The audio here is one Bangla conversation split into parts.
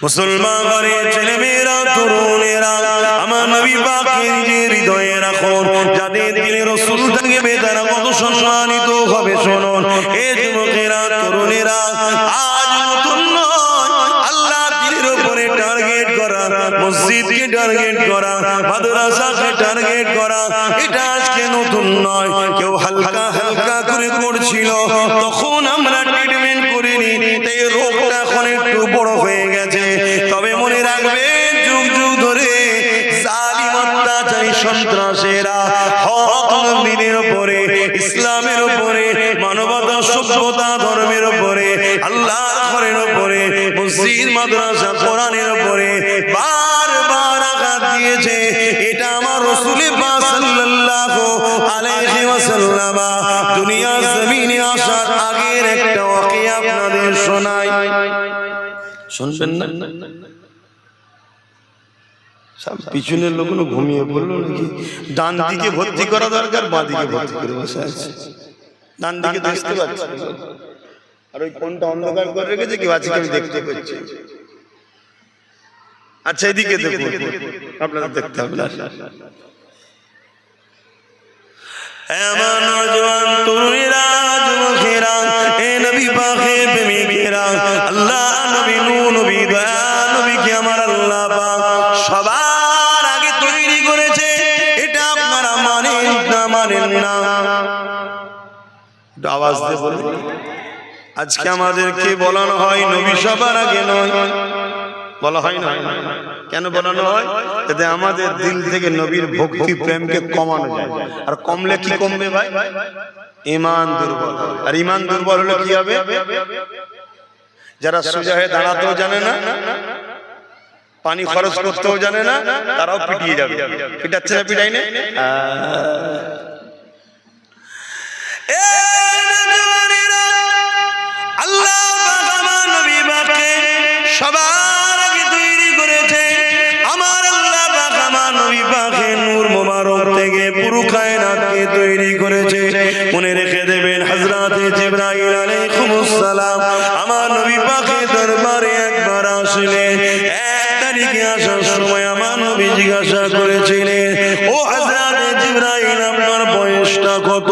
মুসলমান ঘরের ছেলেমেয়েরা, তরুণেরা, আমার নবী পাককে নিজের হৃদয়ে রাখুন। যাদের দিলে রাসূল থাকবে তারা কত সম্মানিত হবে শুনুন। এ যুবকেরা, তরুণেরা, আজ নতুন নয়, আল্লাহ দিনের উপরে টার্গেট করা, মসজিদকে টার্গেট করা, মাদ্রাসাকে টার্গেট করা, এটা আজকে নতুন নয়। কেউ হালকা হালকা করে করছিল, তখন আমরা ট্রিটমেন্ট করিনি, তাই রোগটা এখন একটু বড় হয়ে গেছে। তবে মনে রাখবেন, যুগ যুগ ধরে জালিম অত্যাচারী সন্ত্রাসীরা হক নবীদের উপরে, ইসলামের উপরে, মানবতা, সভ্যতা, ধর্মের উপরে, আল্লাহর ঘরের উপরে, মসজিদ, মাদ্রাসা, কোরআনের উপরে বারবার আঘাত দিয়েছে। এটা আমার রাসূল পাক সাল্লাল্লাহু আলাইহি ওয়াসাল্লাম দুনিয়া জমিনে আসার আগের একটা ওয়াকিয়া আপনাদের শোনাই, শুনবেন না? সব পিছনের লোকগুলো ঘুমিয়ে পড়লো নাকি? ডান দিকে ভর্তি করা দরকার, বাঁ দিকে ভর্তি করে বসে আছে। ডান দিকে দেখতে পাচ্ছি, আর ওই কোনটা অন্ধকার করে রেখেছে কেউ আছে, আমি দেখতে পাচ্ছি। আচ্ছা, এদিকে দেখুন, আপনারা দেখতে হবে না। আমার নওজোয়ান তরুণেরা, যুবকেরা, এ নবী পাকের প্রেমিকেরা, আল্লাহ নবী, নূর নবী, দয়া নবীকে আমার আল্লাহ পাক সবার আগে তৈরি করেছে। এটা আপনারা মানেন না মানেন না? একটু আওয়াজ দিয়ে বলুন। আজকে আমাদেরকে বলানো হয় নবী সবার আগে নয়, বলা হয় না? কেন বলানো হয়? যাতে আমাদের দিল থেকে নবীর ভক্তি প্রেমকে কমানো যায়। আর কমলে কি কমবে ভাই? ঈমান দুর্বল। আর ঈমান দুর্বল হলে কি হবে? যারা সোজা হয়ে দাঁড়াতেও জানে না, পানি খরচ করতেও জানে না, তারাও পিটিয়ে যাবে। পিটাচ্ছে না, পিটাই না? আল্লাহ আমার নবী পাককে সবার আগে তৈরি করেছে। আমার আল্লাহ পাক আমার নবী পাকের নূর মোবারক থেকে পুরো কায়নাতকে তৈরি করেছে। মনে রেখে দেবেন, হযরতে জিবরাইল আলাইহিস সালাম আমার নবী পাকের দরবারে একবার আসলেন। এক তারিখে আসার সময় আমার নবী জিজ্ঞাসা করেছিলেন, ও হযরতে জিবরাইল, আপনার বয়সটা কত?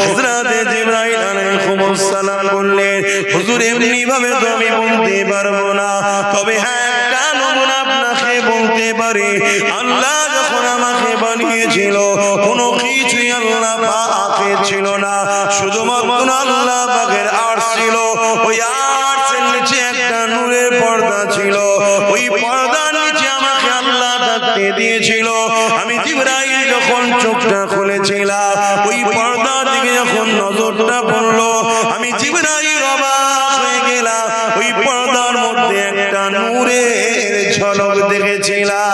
হযরতে জিবরাইল আলাইহিস সালাম বললেন, হুজুর, এমনি ভাবে তো আমি বলতে পারবো না, তবে হ্যাঁ, একটা নমুনা আপনাকে বলতে পারি। আল্লাহ যখন আমাকে বানিয়েছিল, কোনো কিছুই আল্লাহ পাকের ছিল না, শুধুমাত্র আল্লাহ পাকের আরশ ছিল। ওই আরশের নিচে একটা নূরের পর্দা ছিল। ওই পর্দার নিচে আমাকে আল্লাহ থাকতে দিয়েছিল। আমি জিবরাইল যখন চোখটা খুলেছিলাম, ওই পর্দার দিকে যখন নজরটা পড়লো, আমি জিবরাইল অবাক হয়ে গেলাম। ওই পর্দার মধ্যে একটা নূরের ঝলক দেখেছিলাম।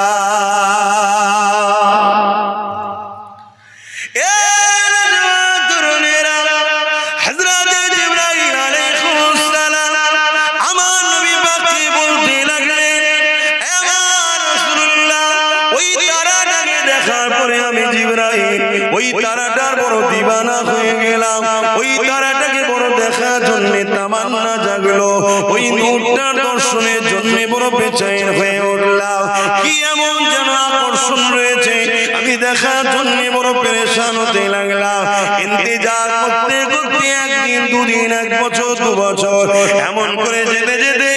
ওই তারাটার বড় দিবানা হয়ে গেলাম। ওই তারাটাকে বড় দেখার জন্য তামান্না জাগলো। ওই নূরটার দর্শনের জন্য বড় বেচैन হয়ে উঠলাম। কি এমন যেন আকর্ষণ রয়েছে, আমি দেখার জন্য বড় পেরেশান হতে লাগলাম। ইন্তজার করতে করতে একদিন, দুদিন, এক বছর, 2 বছর, এমন করে যেতে যেতে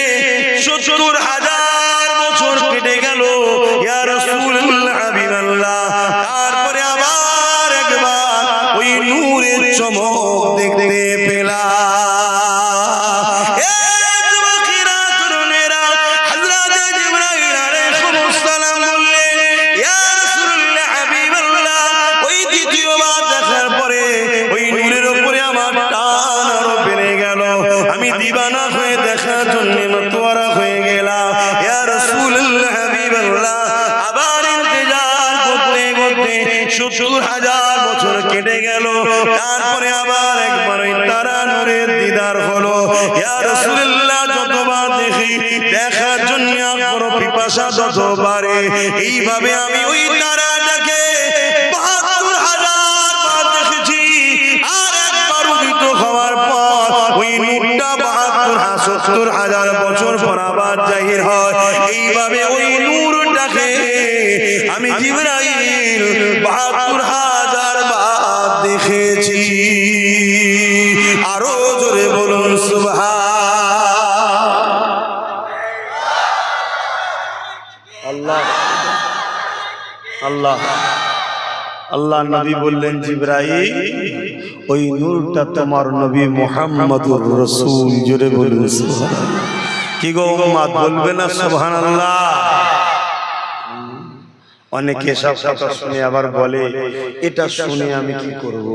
70,000 বছর কেটে গেল। ইয়া রাসূলুল্লাহ, হাবিবাল্লাহ, তারপরে আবার একবার ওই নূরের চমক দেখতে পেলাম। আমি দিবানা হয়ে দেখার জন্য মতওয়ারা হয়ে গেলাম। ইয়া রাসূলুল্লাহ, হাবিবাল্লাহ, আবার ইন্তজার করতে করতে 70,000 বছর কেটে গেল। তারপরে আবার একবার ওই তারা নূরের দিদার হলো। ইয়া রাসূলুল্লাহ, যতবার দেখি, দেখার জন্য আগ্রহ পিপাসা তত বাড়ে। এইভাবে আমি ওই তারাটাকে 72,000 বার দেখেছি। আর একবার উদিত হওয়ার পর ওই নূরটা 72 হাসর ৭২,০০০ বছর পর আবার জাহির হয়। এইভাবে ওই নূরটাকে আমি জিবরাইল ৭২,০০০ বার দেখেছি। আরো জোরে বলুন সুবহানাল্লাহ। আল্লাহ আল্লাহ নবী বললেন, জিবরাইল ওই নূরটা তোমার নবী মুহাম্মদুর রাসূল। জোরে বলুন সুবহানাল্লাহ। কি গো উম্মত, বলবে না সুবহানাল্লাহ? অনেকে সব কথা শুনে আবার বলে, এটা শুনে আমি কি করব?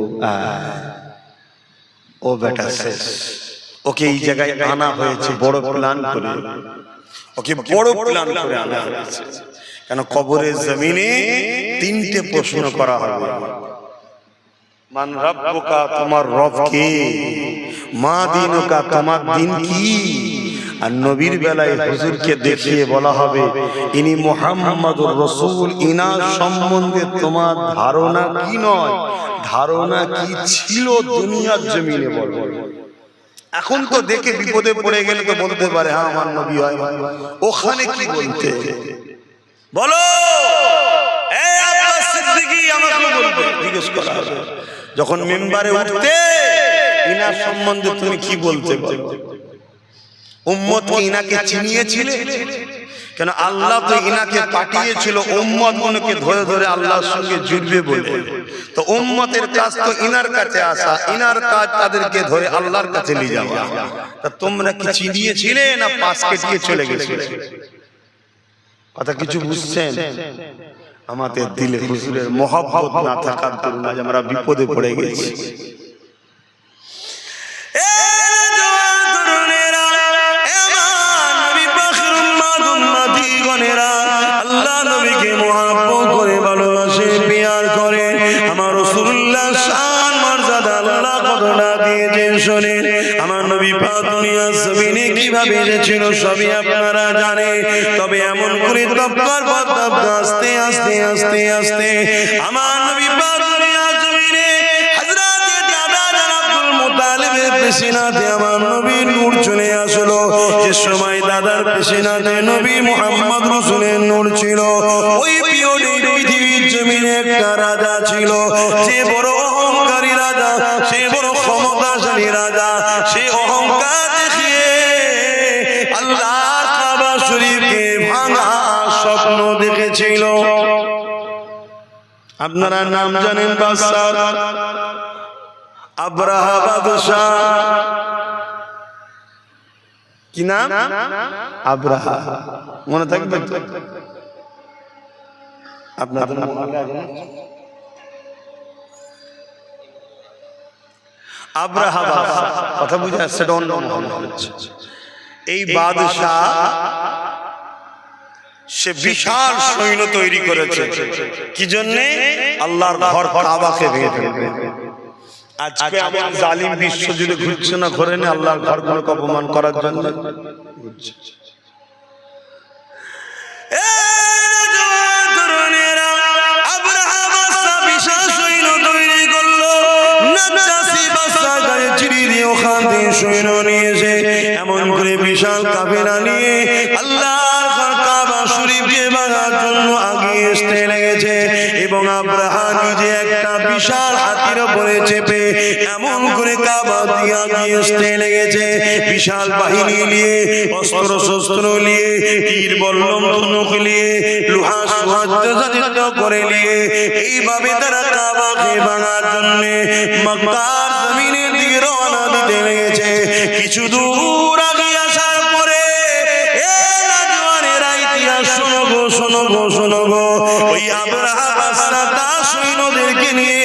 ও বেটা শেষ, ওকে এই জায়গায় আনা হয়েছে বড় প্ল্যান করে, ওকে বড় প্ল্যান করে আনা হয়েছে। কেন কবরের জমিনে 3টে প্রশ্ন করা হবে। মান রাব্বুকা, তোমার রব কে? মা দীনুকা, তোমার দিন কি? আর নবীর বেলায় হুজুরকে দেখিয়ে বলা হবে, ইনি মুহাম্মাদুর রাসূল, ইনার সম্বন্ধে তোমার ধারণা কি নয়, ধারণা কি ছিল দুনিয়ার জমিনে বলো। এখন তো দেখে বিপদে পড়ে গেলে তো বলতে পারে হ্যাঁ আমার নবী হয়, ওখানে কি বলতে বলো? এই আব্বাস সিদ্দিকী আমাকে বলবে, জিজ্ঞেস করা হবে যখন মিম্বারে উঠতে, ইনার সম্বন্ধে তুমি কি বলতে বলো? উম্মত কি ইনাকে চিনিয়েছিলে? কেন আল্লাহ তো ইনাকে পাঠিয়েছিল উম্মত গুলোকে ধরে ধরে আল্লাহর সঙ্গে জুড়বে বলে। তো উম্মতের কাজ তো ইনার কাছে আসা, ইনার কাজ তাদেরকে ধরে আল্লাহর কাছে নিয়ে যাওয়া। তা তোমরা কি চিনিয়েছিলে না পাশ কেটে চলে গেছিলে? কথা কিছু বুঝছেন? আমাদের দিলে হুজুরের মহব্বত না থাকার কারণে আজ আমরা বিপদে পড়ে গেছি। আল্লাহ নবীকে মহব্বত করে ভালোবাসে, প্যার করে। আমার রাসূলুল্লাহ শান মর্যাদা আল্লাহ কতটা দিয়েছেন শোনেন। আমার নবী পাক দুনিয়ার জমিনে কিভাবে এসেছিল সবই আপনারা জানেন। তবে এমন করে তবকার পর তবকা আস্তে আস্তে আস্তে আস্তে আমার নবী পাক দুনিয়ার জমিনে হযরতে দাদা আব্দুল মুত্তালিবের পেশিনাতে আমার নবীর নূর চলে আসলো। যে সময় দাদার পেশিনাতে নবী মুহাম্মদ রাসূলের নূর ছিল, ওই পিওরি পৃথিবীর জমিনে একটা রাজা ছিল, যে বড় অহংকারী রাজা, সে বড় ক্ষমতাশালী রাজা। সে অহংকার দেখিয়ে আল্লাহর কাবা শরীফকে ভাঙা স্বপ্ন দেখেছিল। আপনারা নাম জানেন বাদশা আব্রাহা বাদশা। কি নাম? আব্রাহা। মনে থাকবে তো? আপনাদের আব্রাহা বাদশা, কথা বুঝে আসছে? এই বাদশা সে বিশাল সৈন্য তৈরি করেছে। কি জন্যে? আল্লাহর ঘর কাবাকে ভেঙে ফেলবে। আজকে আমার জালিম বিশ্ব জুড়ে ঘুরছে না ঘরে না আল্লাহর ঘরগুলোকে অপমান করার জন্য। সৈন্য নিয়েছে, এমন করে বিশাল কাফেলা নিয়ে আল্লাহর কাবা শরীফকে ভাঙার জন্য আগিয়ে আসতে লেগেছে। এবং আব্রাহা নিজে একটা বিশাল হাতির উপরে চেপে এমন করে কাবা দিয়ে আগিয়ে আসতে লেগেছে। বিশাল বাহিনী নিয়ে, অস্ত্র শস্ত্র নিয়ে, তীর বল্লম ধনুক নিয়ে, লোহা সজ্জিত করে নিয়ে এইভাবে তারা কাবাকে ভাঙার জন্য মক্কার জমিনের দিকে রওনা দিতে লেগেছে। কিছু দূর আগে আসার পরে শোনো গো শোনো গো শোনো গো, ওই আব্রাহা বাদশা তার সৈন্যদেরকে নিয়ে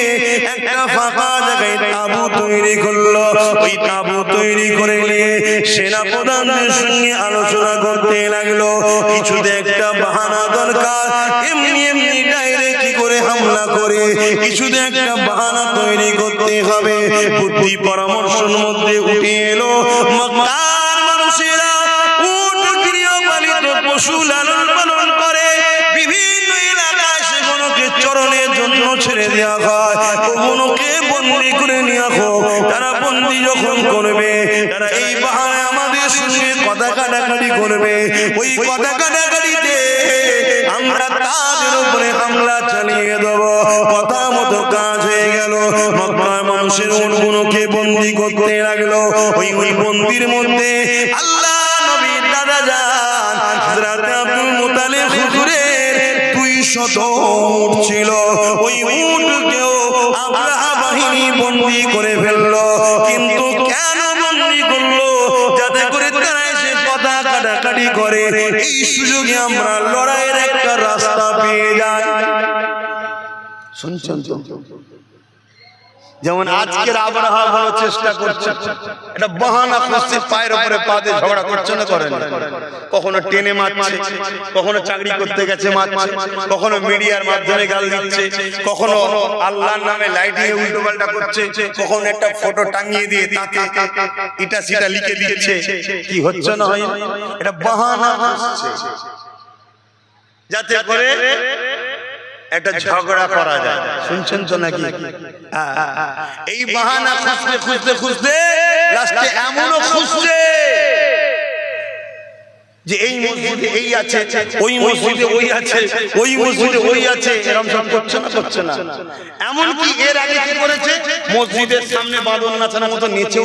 একটা ফাঁকা জায়গায় তাঁবু তৈরি করলো। ওই তাঁবু তৈরি করে নিয়ে সেনা প্রধানদের সঙ্গে আলোচনা করতে লাগলো। কিছুতে একটা বাহানা দরকার, এমনি এমনি ডাইরেক্ট কি করে হামলা করে কিছুতে একটা বাহানা তৈরি করতে হবে। বুদ্ধি পরামর্শের মধ্যে উঠে এলো মক্কার মানুষেরা উট গৃহপালিত পশু লালন পালন করে, বিভিন্ন এলাকায় সেগুলোকে চরণের জন্য ছেড়ে দেওয়া হয়, ওগুলোকে বন্দী করে নেওয়া হোক। তারা বন্দী যখন করবে, তারা এই বাহানায় আমাদের সঙ্গে করবে, ওই কথা কাটাকাটিতে আমরা তাদের উপরে হামলা চালিয়ে দেব। কথা মতো কাজ হয়ে গেল। মক্কার মানুষের উটগুলোকে বন্দী করতে লাগলো। ওই বন্দির মধ্যে আল্লাহ নবীর দাদা যান হযরত আব্দুল মুত্তালিব হুজুরের 200 উট ছিল। ওই উটকেও আবরাহা বাহিনী বন্দী করে ফেললো। কিন্তু কেন বন্দী করলো? যাতে করে তারা এসে কথা কাটাকাটি করে, এই সুযোগে আমরা লড়াইয়ের একটা রাস্তা পেয়ে যাই। শুনছেন তো? যেমন আজকের আবরাহা ভালো চেষ্টা করছে, এটা বাহানা খুঁজছে, পায়ের উপরে পা দিয়ে ঝগড়া করছে না, করেন? কখনো টেনে মারছে, কখনো চাকরি করতে গেছে মারছে, কখনো মিডিয়ার মাধ্যমে গাল দিচ্ছে, কখনো আল্লাহর নামে লাইটিং এ উল্টো পাল্টা করছে, কখনো একটা ফটো টাঙিয়ে দিয়ে তাতে এটা সেটা লিখে দিচ্ছে। কি হচ্ছে না হয়? এটা বাহানা খুঁজছে যাতে করে একটা ঝগড়া করা যায়। শুনছেন তো নাকি? এই বাহানা খুঁজতে খুঁজতে খুঁজতে লাস্টে এমনও খুঁজছে যে এই মসজিদে এই আছে, ওই মসজিদে ওই আছে, ওই মসজিদে ওই আছে, এরকম সব করছে না, করছে না। এমনকি এর আগে কি করেছে? মসজিদের সামনে বাঁদর নাচানোর মতো নেচেও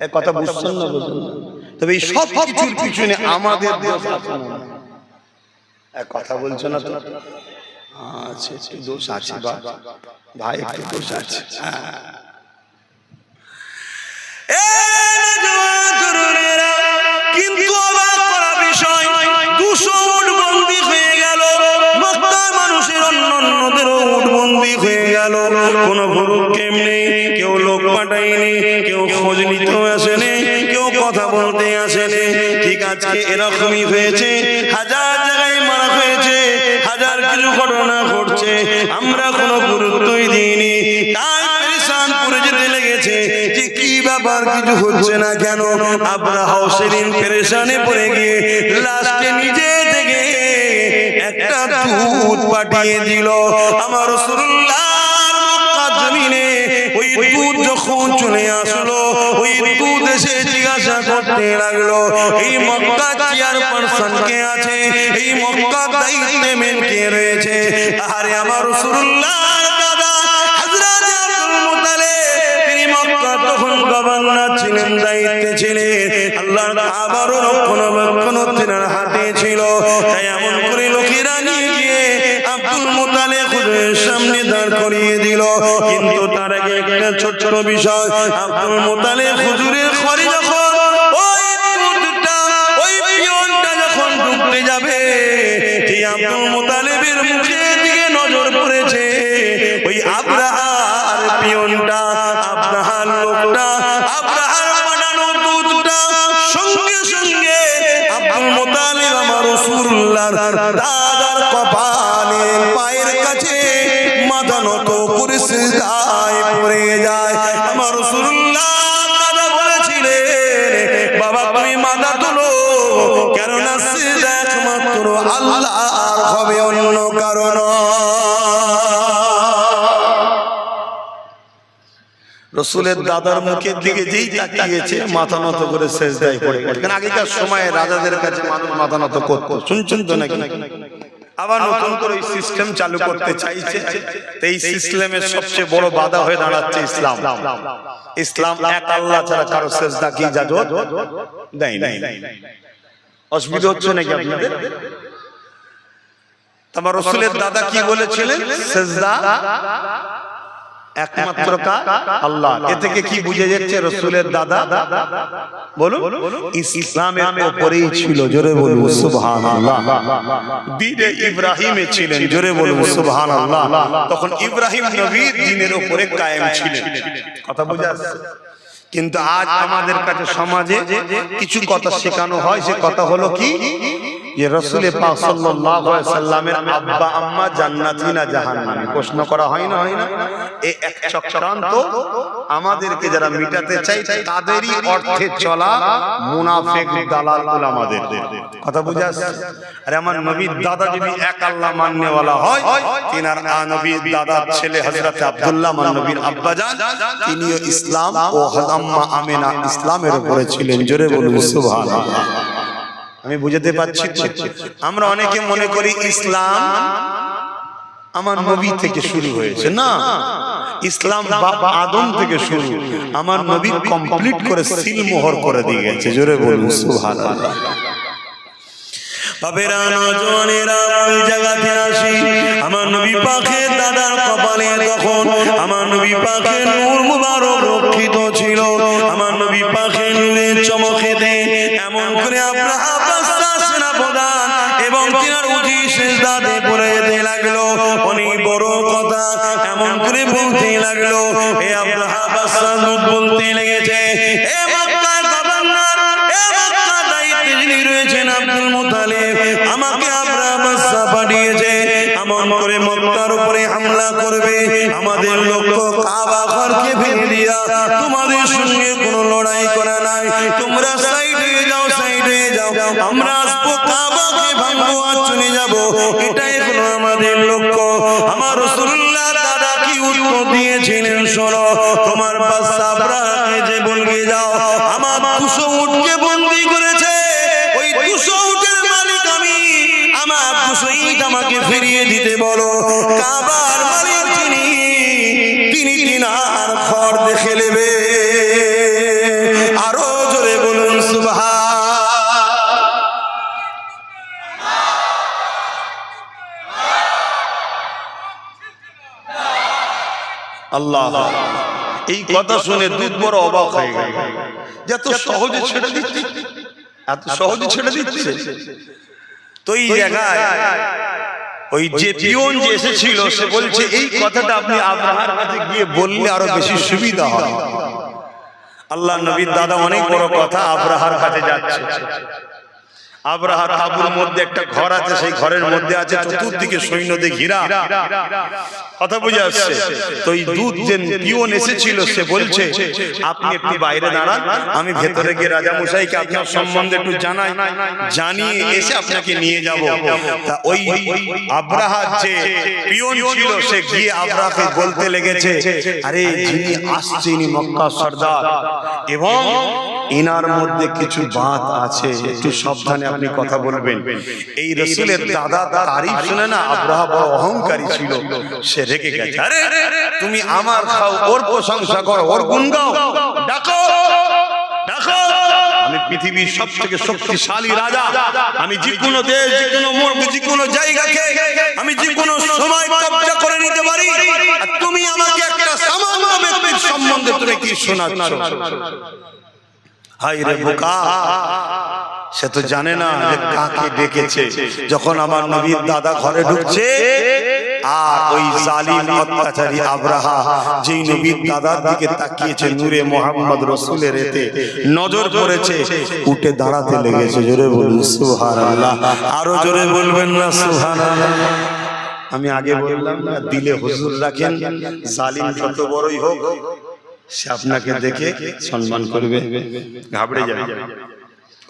এক কথা বুঝছেন না? বুঝুন। তবে এই সব কিছুর পিছনে আমাদের এক কথা বলছো না তো? আচ্ছা, একটু দোষ আছে ভাই, একটু দোষ আছে। কিন্তু অবাক করা বিষয়, 200 উট বন্দী হয়ে গেল। মক্কার মানুষের অন্যদেরও উট বন্দী হয়ে গেল। কোন ভুরুক্ষেপ নেই, কেউ লোক পাঠায়নি, কেউ খোঁজ নিতেও আসেনি, কেউ কথা বলতে আসেনি। ঠিক আজকে এরকমই হয়েছে, হাজার জায়গায় মারা হয়েছে, হাজার কিছু ঘটনা ঘটছে, আমরা কোনো গুরুত্বই দিইনি। তাই পরেশান করে যেতে লেগেছে যে কি ব্যাপার, কিছু হচ্ছে না কেন? আবরাহাও সেদিন পেরেশানে পড়ে গিয়ে লাস্টে নিজে থেকে একটা দূত পাঠিয়ে দিল। আমার রাসূলুল্লাহর মক্কা জমিনে ওই দূত যখন চলে আসলো, ওই দূত এসে জিজ্ঞাসা করতে লাগলো, এই মক্কা চেয়ারপারসন কে আছে? এই মক্কা দায়িত্বে মেন কে রয়েছে? আরে আমার রাসূলুল্লাহর দাদা হযরত আব্দুল মুত্তালিব, তিনি মক্কা তখন গভর্নর ছিলেন, দায়িত্বে ছিলেন। আল্লাহর কাবার রক্ষণাবেক্ষণ তিনার হাতে ছিল। তাই এমন করে লোকেরা নিয়ে গিয়ে আব্দুল মুত্তালিব হুজুরের সামনে দাঁড় করিয়ে দিল। কিন্তু তার আগে একটা ছোট্ট বিষয়, আব্দুল মুত্তালিব হুজুরের ঘরে যখন ওই দূতটা, ওই পিয়নটা যখন ঢুকতে যাবে, ঠিক আব্দুল মুত্তালিবের মুখের দিকে নজর পড়েছে। ওই আবরাহার পিয়নটা, আবরাহার লোকটা, আবরাহার পাঠানো দূতটা সঙ্গে সঙ্গে আব্দুল মুত্তালিব আমার রাসূলুল্লাহর দাদার কপালে পায়ের কাছে মাথা নত করে সিজদায় পড়ে যায়। আমার রাসূলুল্লাহ দাদা বলেছিলেন, বাবা তুমি মাথা তোলো, কেননা সিজদা একমাত্র আল্লাহর হবে, অন্য কারণ। রাসূলের দাদার মুখের দিকে যেই তাকিয়েছে, মাথা নত করে সিজদায় পড়ে গেল। কারণ আগেকার সময়ে রাজাদের কাছে মানুষ মাথা নত করত। শুনছেন তো নাকি? আবার নতুন করে এই সিস্টেম চালু করতে চাইছে। এই সিস্টেমের সবচেয়ে বড় বাধা হয়ে দাঁড়াচ্ছে ইসলাম। ইসলাম এক আল্লাহ ছাড়া কারো সিজদা কি ইজাজত দেয় না। অসুবিধা হচ্ছে নাকি আপনাদের? তোমার রাসূলের দাদা কি বলেছিলেন? সিজদা একমাত্র আল্লাহ। এ থেকে কি বুঝে যাচ্ছে? রাসূলের দাদা বলুন ইসলামের উপরেই ছিল, জোরে বলুন সুবহানাল্লাহ। দ্বীনে ইব্রাহিমে ছিলেন, জোরে বলুন সুবহানাল্লাহ। তখন ইব্রাহিম নবীর দ্বীনের উপরে কায়েম ছিলেন। কথা বুঝা যাচ্ছে? কিন্তু আজ আমাদের কাছে সমাজে কিছু কথা শেখানো হয়। সে কথা হলো কি, যে রাসূল পাক সাল্লাল্লাহু আলাইহি সাল্লামের আব্বা আম্মা জান্নাতি না জাহান্নামী? প্রশ্ন করা হয় না, হয় না? এই এক চক্রান্ত আমাদেরকে যারা মিটাতে চাই, তাদেরই অর্থে চলা মুনাফিক দালাল উলামাদের। কথা বুঝা যাচ্ছে? আরে আমার নবীর দাদা যদি এক আল্লাহ মাননেওয়ালা হয়, তিনার নবীর দাদার ছেলে হযরত আব্দুল্লাহ মান নবীর আব্বাজান, তিনিও ইসলাম ও আম্মা আমিনা ইসলামের উপরে ছিলেন, জোরে বলুন সুবহানাল্লাহ। আমি বুঝাতে পারছি তো? আমরা অনেকে মনে করি ইসলাম আমার নবী থেকে শুরু হয়েছে, না, ইসলাম বাবা আদম থেকে শুরু। আমার নবী কমপ্লিট করে সিল মোহর করে দিয়ে গেছে। জোরে বলুন সুবহানাল্লাহ। বাবেরা নওজওয়ানেরা ওই জায়গাতে আসি, আমার নবী পাকের দাদার কপালে তখন আমার নবী পাকের নূর মুবারক রক্ষিত ছিল। আমার নবী পাকের নূরের চমকেতে এমন করে আব্রাহা বাদশা সেনাপ্রধান এবং তিনার উজি সিজদাতে পড়ে যেতে লাগলো। অনেক বড় কথা এমন করে বলতে লাগলো, এ আব্রাহা বাদশা বলতে লেগেছে, এ মক্কার গভর্নর, এ মক্কার দায়িত্বে যিনি রয়েছেন আব্দুল মুতালিব, আমাকে আব্রাহা বাদশা পাঠিয়েছে এমন করে মক্কার উপরে হামলা করবে। আমাদের লক্ষ্য কাবা ঘরকে ভেঙে দিয়া তোমাদের সঙ্গে কোনো লড়াই করা নাই, তোমরা সাইড হয়ে যাও, সাইড হয়ে যাও, আমরা আসবো কাবাকে ভাঙবো আর চলে যাবো, এটাই হলো আমাদের লক্ষ্য। আমার রাসূলুল্লাহ দাদা কি উত্তর দিয়েছিলেন শোনো, তোমার বাদশা আব্রাহাকে যে বলবে যাও আমার 200 উটকে বন্দী করেছে, ওই 200 উটের মালিক আমি, আমার 200 ইট আমাকে ফিরিয়ে দিতে বলো। কাবার মালিক যিনি, তিনি তিনার ঘর দেখে নেবে। আরো জোরে বলুন সুবহান আল্লাহ। এই কথা শুনে দুধ বড় অবাক হয়ে গেল, এত সহজে ছেড়ে দিচ্ছে, এত সহজে ছেড়ে দিচ্ছে। তো এই জায়গায় ওই যে পিয়ন যে এসেছিল সে বলছে এই কথাটা আপনি আব্রাহার কাছে গিয়ে বললে আরো বেশি সুবিধা হয়। আল্লাহ নবীর দাদা অনেক বড় কথা আব্রাহার কাছে যাচ্ছে। আব্রাহার তাঁবুর মধ্যে একটা ঘর আছে, সেই ঘরের মধ্যে আছে চতুর্দিকে সৈন্যদের ঘেরা। কথা বুঝে আসছে তো? এই দুধ যে পিয়ন এসেছিল সে বলছে আপনি একটু বাইরে দাঁড়ান, আমি ভেতরে গিয়ে রাজা মশাইকে আপনার সম্বন্ধে একটু জানাই, জানিয়ে এসে আপনাকে নিয়ে যাব। তা ওই আব্রাহার যে পিয়ন ছিল সে গিয়ে আব্রাহাকে বলতে লেগেছে, আরে যিনি আসছে ইনি মক্কা সর্দার এবং ইনার মধ্যে কিছু বাত আছে, একটু সাবধানে আপনি কথা বলবেন। এই রাসূলের দাদা তারিফ শুনে না আব্রাহা বড় অহংকারী ছিল, সে রেগে গেছে। আরে তুমি আমার খাও, ওর প্রশংসা করো, ওর গুণ গাও, ডাকো ডাকো, আমি পৃথিবীর সবথেকে শক্তিশালী রাজা, আমি যে কোনো দেশ, যে কোনো মুলক, যে কোনো জায়গাকে আমি যে কোনো সময় কব্জা করে নিতে পারি, আর তুমি আমাকে একটা সামান্য ব্যক্তির সম্বন্ধে তুমি কি শোনাচ্ছ? হায় রে বোকা, সে তো জানে না যে কাকে ডেকেছে। যখন আমার নবীর দাদা ঘরে ঢুকছে আর ওই জালিম অত্যাচারী আব্রাহা যেই নবীর দাদার দিকে তাকিয়েছে, নূরে মুহাম্মদ রাসূলের এতে নজর পড়েছে, উঠে দাঁড়াতে লেগেছে। জোরে বলুন সুবহানাল্লাহ। আরো জোরে বলবেন না সুবহানাল্লাহ? আমি আগে বললাম না, দিলে হুজুর রাখেন, জালিম যত বড়ই হোক সে আপনাকে দেখে সম্মান করবে, ঘাবড়ে যাবে।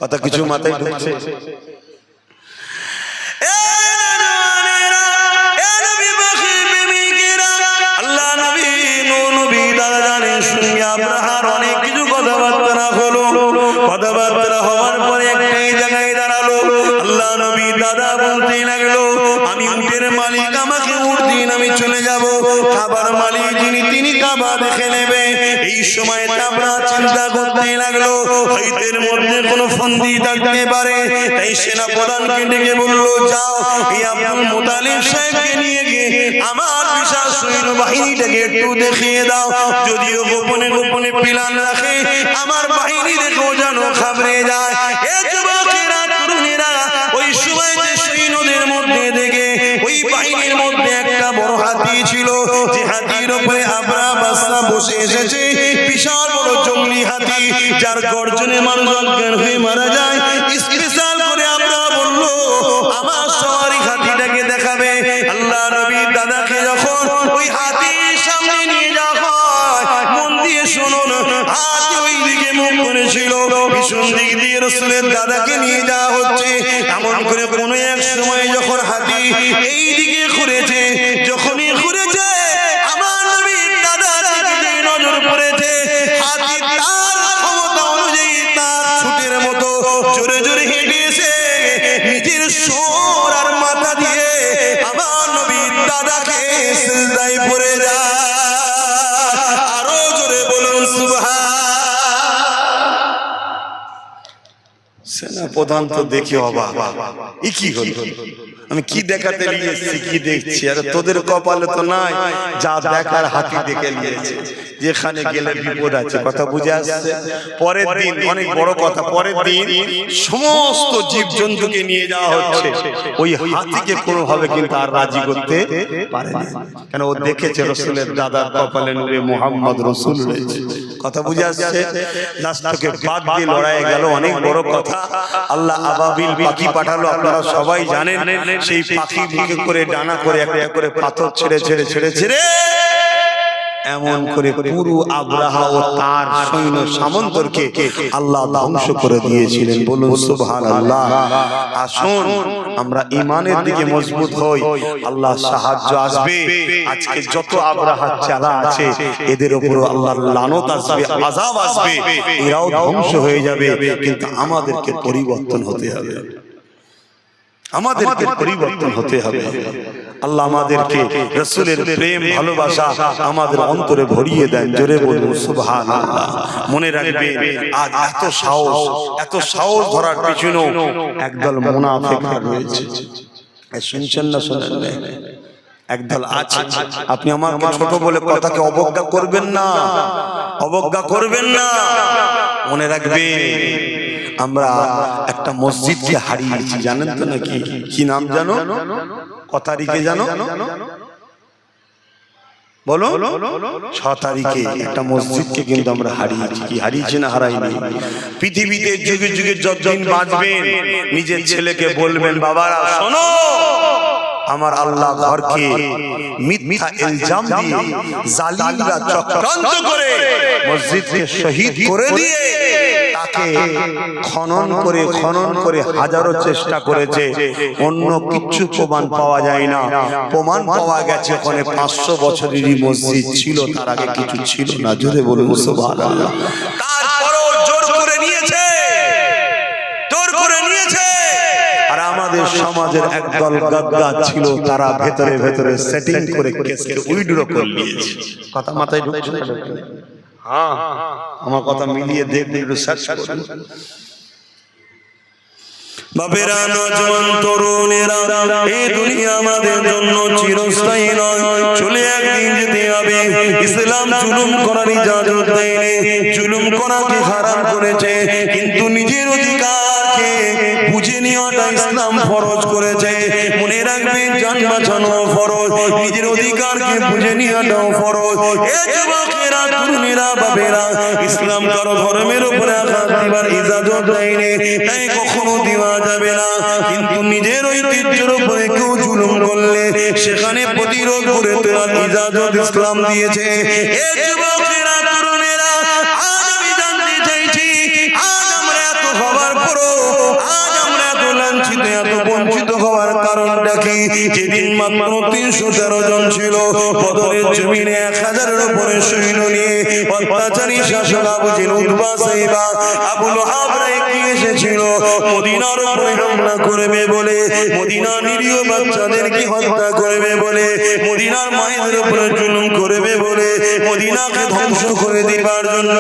কথা কিছু মাথায় ঢুকছে? আল্লাহ নবী নবী দাদা জানেন সঙ্গে আব্রাহার অনেক কিছু কথাবার্তা হলো। কথাবার্তা হওয়ার পরে একটাই জায়গায় দাঁড়ালো। আল্লাহ নবী দাদা বলতে লাগলো, আমি উটের মালিক, আমাকে উট দিন, আমি চলে যাব। কাবার মালিক যিনি, তিনি কাবা দেখে নেবে। এই সময় আমরা চিন্তা করতে লাগলো হয়তের মধ্যে কোনো ফন্দি থাকতে পারে। তাই সেনা প্রধানকে ডেকে বললো, যাও এই আব্দুল মুতালিব সাহেবকে নিয়ে গিয়ে আমার বিশাল সৈন্য বাহিনীটাকে একটু দেখিয়ে দাও। যদিও গোপনে গোপনে প্ল্যান রাখে, আমার বাহিনী দেখো যেন ঘাবড়ে যায়। এ যুবকেরা, তরুণেরা, ওই সময় যে সৈন্যদের মধ্যে দেখে ওই বাহিনীর মধ্যে একটা বড় হাতি ছিল, যে হাতির উপরে আব্রাহা বাদশা বসে এসেছে। বিশাল বড় জঙ্গলি হাতি, যার গর্জনে মানুষ অজ্ঞান হয়ে মারা যায়। স্পেশাল করে আব্রাহা বলল, আমার সওয়ারি হাতিটাকে দেখাবে। আল্লাহ নবীর দাদাকে যখন ওই হাতির সামনে নিয়ে যাওয়া হয়, মন দিয়ে শুনুন, হাতি ওই দিকে মুখ করেছিল, পিছন দিক দিয়ে রাসূলের দাদাকে নিয়ে যাওয়া হচ্ছে। এমন করে কোনো এক সময় যখন হাতি এই দিকে ঘুরেছে, যখনই ঘুরেছে আমার নবীর দাদার দিকে নজর পড়েছে। হাতি তার ক্ষমতা অনুযায়ী তার ছুটের মতো জোরে জোরে হেঁটে এসে উপপ্রধান তো দেখে অবাক, এ কি হলো, আমি কি দেখাতে নিয়ে এসেছি, কি দেখছি? আরে তোদের কপালে তো নাই, যা দেখার হাতি দেখে নিয়েছে, যেখানে গেলে বিপদ আছে। কথা বুঝে আসছে? পরের দিন, অনেক বড় কথা, পরের দিন সমস্ত জীবজন্তুকে নিয়ে যাওয়া হচ্ছে, ওই হাতিকে কোনোভাবে কিন্তু আর রাজি করতে পারেনি, কেন ও দেখেছে রসুলের দাদার কপালে নূরে মুহাম্মদ রসুল রয়েছে। কথা বুঝে আসছে? নাস্তাকে বাদ দিয়ে লড়াই গেল, অনেক বড় কথা। আল্লাহ আবাবিল পাখি পাঠালো, আপনারা সবাই জানেন। সেই পাখি মুখে করে ডানা করে একটা করে পাথর ছেড়ে ছেড়ে ছেড়ে ছেড়ে এমন করে পুরো আব্রাহা ও তার সৈন্য সামন্তরকে আল্লাহ ধ্বংস করে দিয়েছিলেন। বলুন সুবহানাল্লাহ। আসুন আমরা ঈমানের দিকে মজবুত হই, আল্লাহ সাহায্য আসবে। আজকে যত আব্রাহা চালা আছে এদের উপর আল্লাহর লানত আসবে, আযাব আসবে, এরাও ধ্বংস হয়ে যাবে। কিন্তু আমাদেরকে পরিবর্তন হতে হবে, আমাদেরকে পরিবর্তন হতে হবে। আল্লাহ আমাদেরকে রাসূলের প্রেম ভালোবাসা আমাদের অন্তরে ভরিয়ে দেন। জোরে বলুন সুবহানাল্লাহ। মনে রাখবেন, আজ এত সাহস ধরার পিছনেও একদল মুনাফিক রয়েছে। শুনছেন না? শোনেন না? একদল আছে। আপনি আমাকে ছোট বলে কথাকে অবজ্ঞা করবেন না, অবজ্ঞা করবেন না। মনে রাখবেন, আমরা একটা মসজিদকে হারিয়েছি, জানেন তো নাকি? কি নাম জানো? কত তারিখে জানো? বলো। 6 তারিখে একটা মসজিদকে কিন্তু আমরা হারিয়েছি। কি হারিয়েছি না হারাইনি? পৃথিবীতে যুগে যুগে যতদিন বাঁচবেন নিজের ছেলেকে বলবেন, বাবারা শোনো, আমার আল্লাহ ঘরকে মিথ্যা ইলজাম দিয়ে জালিমরা চক্রান্ত করে মসজিদকে শহীদ করে দিয়ে তাকে খনন করে হাজারো চেষ্টা করেছে, অন্য কিচ্ছু প্রমাণ পাওয়া যায় না। প্রমাণ পাওয়া গেছে ওখানে 500 বছরেরই মসজিদ ছিল, তার আগে কিছু ছিল না। জোরে বলুন সুবহানাল্লাহ। তারপরও জোর করে নিয়েছে, জোর করে নিয়েছে। আর আমাদের সমাজের একদল গাদ্দার ছিল, তারা ভেতরে ভেতরে সেটিং করে কেসকে উইথড্র করে নিয়েছে। কথা মাথায় ঢুকছে না? হ্যাঁ, আমার কথা মিলিয়ে দেখবেন, একটু সার্চ করুন। বাপেরা, নওজোয়ান তরুণেরা, এই দুনিয়া আমাদের জন্য চিরস্থায়ী নয়, চলে একদিন যেতে হবে। ইসলাম জুলুম করার ইজাজত দেয়নি, জুলুম করাকে হারাম করেছে, কিন্তু নিজের অধিকারকে বুঝে নেওয়াটা ইসলাম ফরজ করেছে। মনে রাখবেন, জান বাঁচানো ফরজ, নিজের অধিকারকে বুঝে নেওয়াটাও ফরজ। এ যুবকেরা, তরুণেরা, বাপেরা, ইসলাম কারো ধর্মের উপরে আঘাত দিবার ইজাজত দেয়নি, তাই কখনো দিবা যাবে না। কিন্তু নিজের ঐতিহ্যের উপরে কেউ জুলুম করলে সেখানে প্রতিরোধ করে দেওয়ার ইজাজত ইসলাম দিয়েছে। এ যুবকেরা, তরুণেরা, আজ আমি জানতে চাইছি, আজ আমরা এত হওয়ার পরও, আজ আমরা এত লাঞ্ছিত, এত বঞ্চিত হওয়ার কারণটা কি? যেদিন মাত্র 313 জন ছিল, বদরের জমিনে 1000-এর উপরে সৈন্য নিয়ে অত্যাচারী শাসক আবু জেহেল, উতবা, সাইবা, আবু লাহাবরা এগিয়ে এসেছিল মদিনার উপরে হামলা করবে বলে, মদিনার নিরীহ বাচ্চাদেরকে হত্যা করবে বলে, মদিনার মায়েদের উপরে জুলুম করবে বলে, মদিনাকে ধ্বংস করে দিবার জন্য।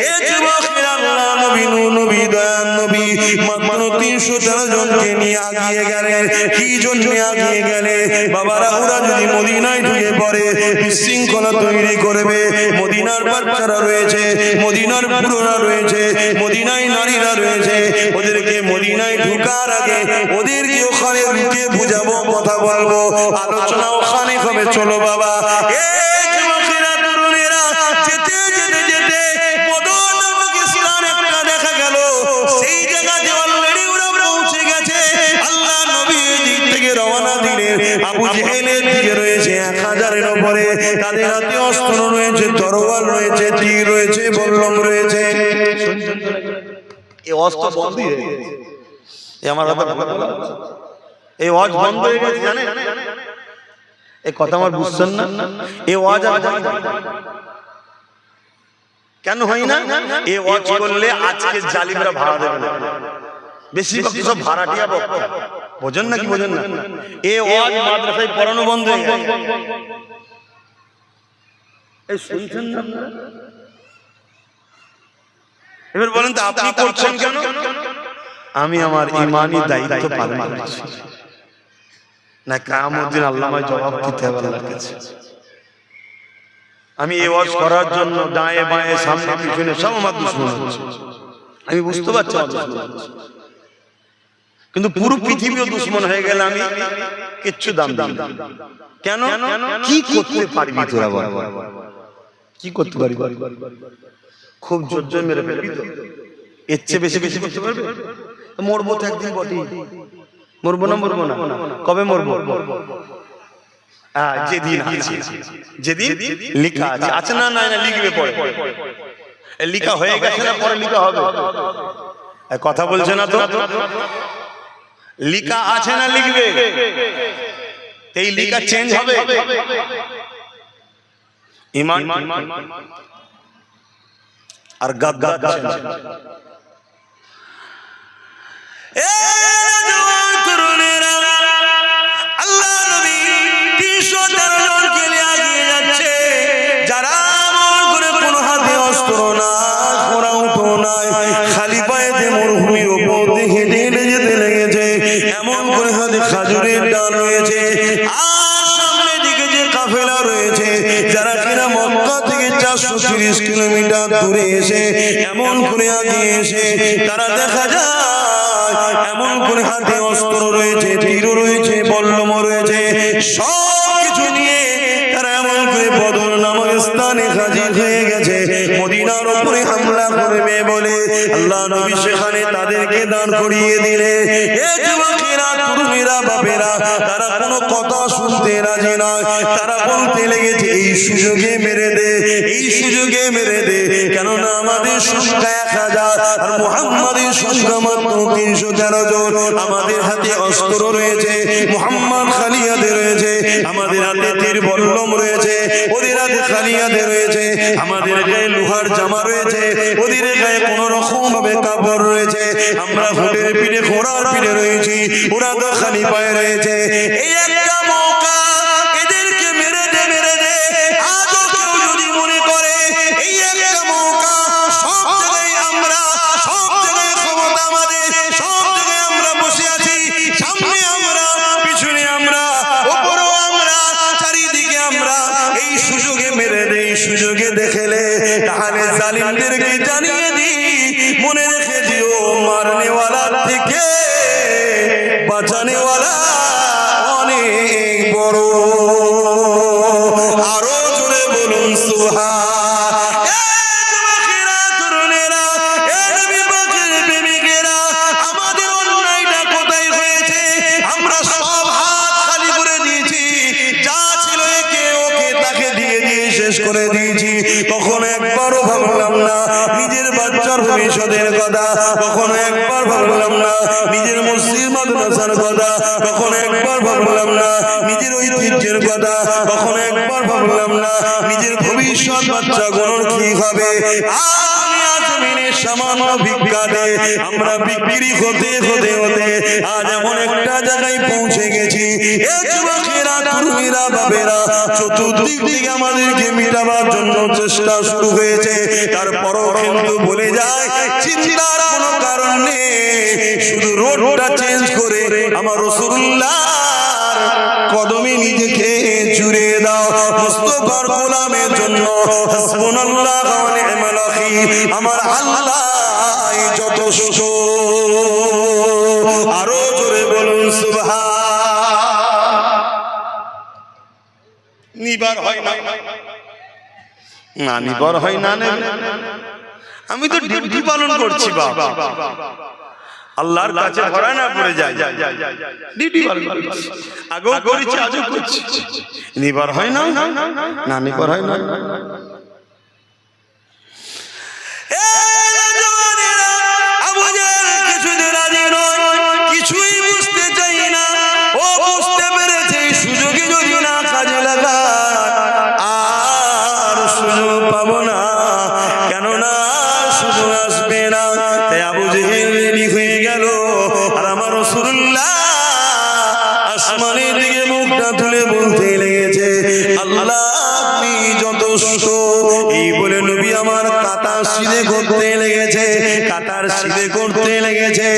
এ যুবকেরা, আল্লাহ নবী, নবী, দয়ার নবী মাত্র 313 জনকে নিয়ে আগিয়ে গেলেন। কি জন্য আগিয়ে গেলে? বাবারা, ওরা যদি মদিনায় ঢুকে পড়ে বিশৃঙ্খলা তৈরি করবে। মদিনার বাচ্চারা রয়েছে, মদিনার বুড়োরা রয়েছে, মদিনায় নারীরা রয়েছে, ওদেরকে মদিনায় ঢুকার আগে ওদেরকে ওখানে রুখে বুঝাবো, কথা বলবো, আলোচনা ওখানে হবে। চলো বাবা। এই যুবকেরা, তরুণেরা, যেতে যেতে যেতে বদর নামক স্থান একটা দেখা গেল। সেই জায়গাতে অলরেডি ওরা পৌঁছে গেছে। আল্লাহ নবী দিক থেকে রওনা দিলেন। আবু জেহেলের দিকে রয়েছে 1000-এর উপরে, তাদের হাতে অস্ত্র রয়েছে, তরোয়াল রয়েছে, তীর রয়েছে, বল্লম রয়েছে। এই অস্ত্র বন্ধ হয়ে গেছে। আমার এই ওয়াজ বন্ধ হয়ে গেছে, জানেন? এই কথা আমার বুঝছেন না? এই ওয়াজ কেন হয় না? এই ওয়াজ করলে আজকে জালিমরা ভাড়া দেবে না, বেশিরভাগ সব ভাড়াটিয়া বক্তা। বোঝেন না কি বোঝেন না? এই ওয়াজ মাদ্রাসায় পড়ানো বন্ধ হয়ে গেছে। এই শুনছেন না? এবার বলেন তো, আপনি করছেন কেন? আমি আমার ইমানি দায়িত্ব পালন করছি না কিয়ামত দিন আল্লাহ আমায় জবাব দিতে হবে আল্লাহর কাছে। আমি এই ওয়াজ করার জন্য ডায়ে বায়ে সামনে পিছনে সব আমার দুশমন হচ্ছে, আমি বুঝতে পারছি কিন্তু পুরো পৃথিবীও দুশমন হয়ে গেলে আমি কিচ্ছু দাম দিই না। কেন? কি করতে পারবি তোরা বল, কি করতে পারবি? খুব জোর জোর মেরে ফেলবি তো, এর চেয়ে বেশি বেশি করতে পারবে? মরবো তো একদিন বটে, মরবো না মরবো না, কবে মরবো? যেদিন আছে, যেদিন লেখা আছে, আছে না না লিখবে পরে, লেখা হয়ে গেছে না পরে লেখা হবে? কথা বলছে না তো, লেখা আছে না লিখবে, এই লেখা চেঞ্জ হবে। ঈমান আর গাদ্দার আল্লাহ নবী 313 জনকে নিয়ে এগিয়ে যাচ্ছে, যারা আমল করে কোনো হাতে অস্ত্র না, ঘোড়া উঠো নাই, খালি পায়েতে মরুভূমির উপর দিয়ে হেঁটে হেঁটে যেতে লেগেছে। এমন করে হাতে খাজুরের ডাল রয়েছে, আর সামনের দিকে যে কাফেলা রয়েছে, যারা কিনা মক্কা থেকে 430 কিলোমিটার দূরে এসে এমন করে এগিয়ে এসে তারা দেখা যায় এমন করে হাতে অস্ত্র রয়েছে, তীর রয়েছে, বল্লম রয়েছে, সব কিছু নিয়ে তারা এমন করে বদর নামক স্থানে হাজির হয়ে গেছে। মদিনার উপরে হামলা করবে বলে আল্লাহ নবী সেখানে তাদেরকে দাঁড় করিয়ে দিলে। এ যুবকেরা, তরুণীরা, বাপেরা, তারা কোনো কথা শুনতে রাজি নয়। তারা বলতে লেগেছে এই সুযোগে মেরে দে, এই সুযোগে মেরে দে, কেননা আমাদের সংখ্যা 1000 আর মুহাম্মাদের সংখ্যা মাত্র 313 জন। আমাদের হাতে অস্ত্র রয়েছে, মুহাম্মদ খালি হাতে রয়েছে, আমাদের হাতে তীর বল্লম রয়েছে, ওদের হাতে খালি হাতে রয়েছে, আমাদের গায়ে লোহার জামা রয়েছে, ওদের গায়ে কোন রকম ভাবে কাপড় রয়েছে, আমরা ঘোড়ার পিঠে ঘোড়ার পিঠে রয়েছি, ওরা তো খালি পায়ে রয়েছে। এই একটা মৌকা, এদেরকে মেরে দে, মেরে দে। আজও কেউ যদি মনে করে এই একটা মৌকা, সব জায়গায় আমরা, সব জায়গায় ক্ষমতা আমাদের, সব জায়গায় আমরা বসে আছি, সামনে আমরা, পিছনে আমরা, উপরেও আমরা, চারিদিকে আমরা, এই সুযোগে মেরে দে, এই সুযোগে দেখেলে, তাহলে জালিমদেরকে জানিয়ে দি, মনে রেখে দিও মারনেওয়ালা থেকে বাঁচানেওয়ালা অনেক বড়। আরো জোরে বলুন সুবহান। আমাদের অন্যায়টা কোথায় হয়েছে? আমরা সব হাত খালি করে দিয়েছি, যা ছিল একে ওকে তাকে দিয়ে দিয়ে শেষ করে দিয়েছি। কখনো একবারও ভাবলাম না নিজের বাচ্চার ভবিষ্যতের কথা, কখনো একবার ভাবলাম না নিজের মসজিদ মাদ্রাসার কথা, কখনো একবার ভাবলাম না নিজের ঐতিহ্যের কথা, কখনো একবার ভাবলাম না নিজের ভবিষ্যৎ বাচ্চা গণর কি হবে। সামান্য ভিক্ষাতে আমরা বিক্রি হতে হতে হতে আজ এমন একটা জায়গায় পৌঁছে গেছি। এ যুবকেরা, তরুণীরা, বাবেরা, চতুর্দিক থেকে আমাদেরকে মিটাবার জন্য চেষ্টা শুরু হয়েছে। তারপরও কিন্তু বলে যায় চিন্তার কোনো কারণ নেই, শুধু রোডটা চেঞ্জ করে আমার রাসূলুল্লাহর কদমে নিজেকে জুড়ে দাও। মুস্তাফার গোলামের জন্য হাসবুনাল্লাহু ওয়া নি'মাল ওয়াকিল, আমার আল্লাহ যথেষ্ট। আরো জোরে বলুন সুবহান। নিবার হয় না, না নিবার হয় না, আমি তো ডিউটি পালন করছি বাবা, আল্লাহর কাছে ধরা না পড়ে যায়, ডিউটি পালন করছি, আগেও করেছি আজও করছি, নিবার হয় না, না নিবার হয় না। কিছুই বুঝতে চাই না, ও বুঝতে পেরেছে সুযোগে যদি না কাজে লাগা আর সুযোগ পাবো না, কেননা সুযোগ আসবে না। তাই আবু জেহেল রেডি হয়ে গেল, আর আমার রাসূলুল্লাহ আসমানের দিকে মুখটা তুলে বলতে লেগেছে আল্লাহ আপনি যথেষ্ট। এই বলে নবী আমার কাঁটা সিধে করতে লেগেছে, কাঁটার সিধে করতে লেগেছে।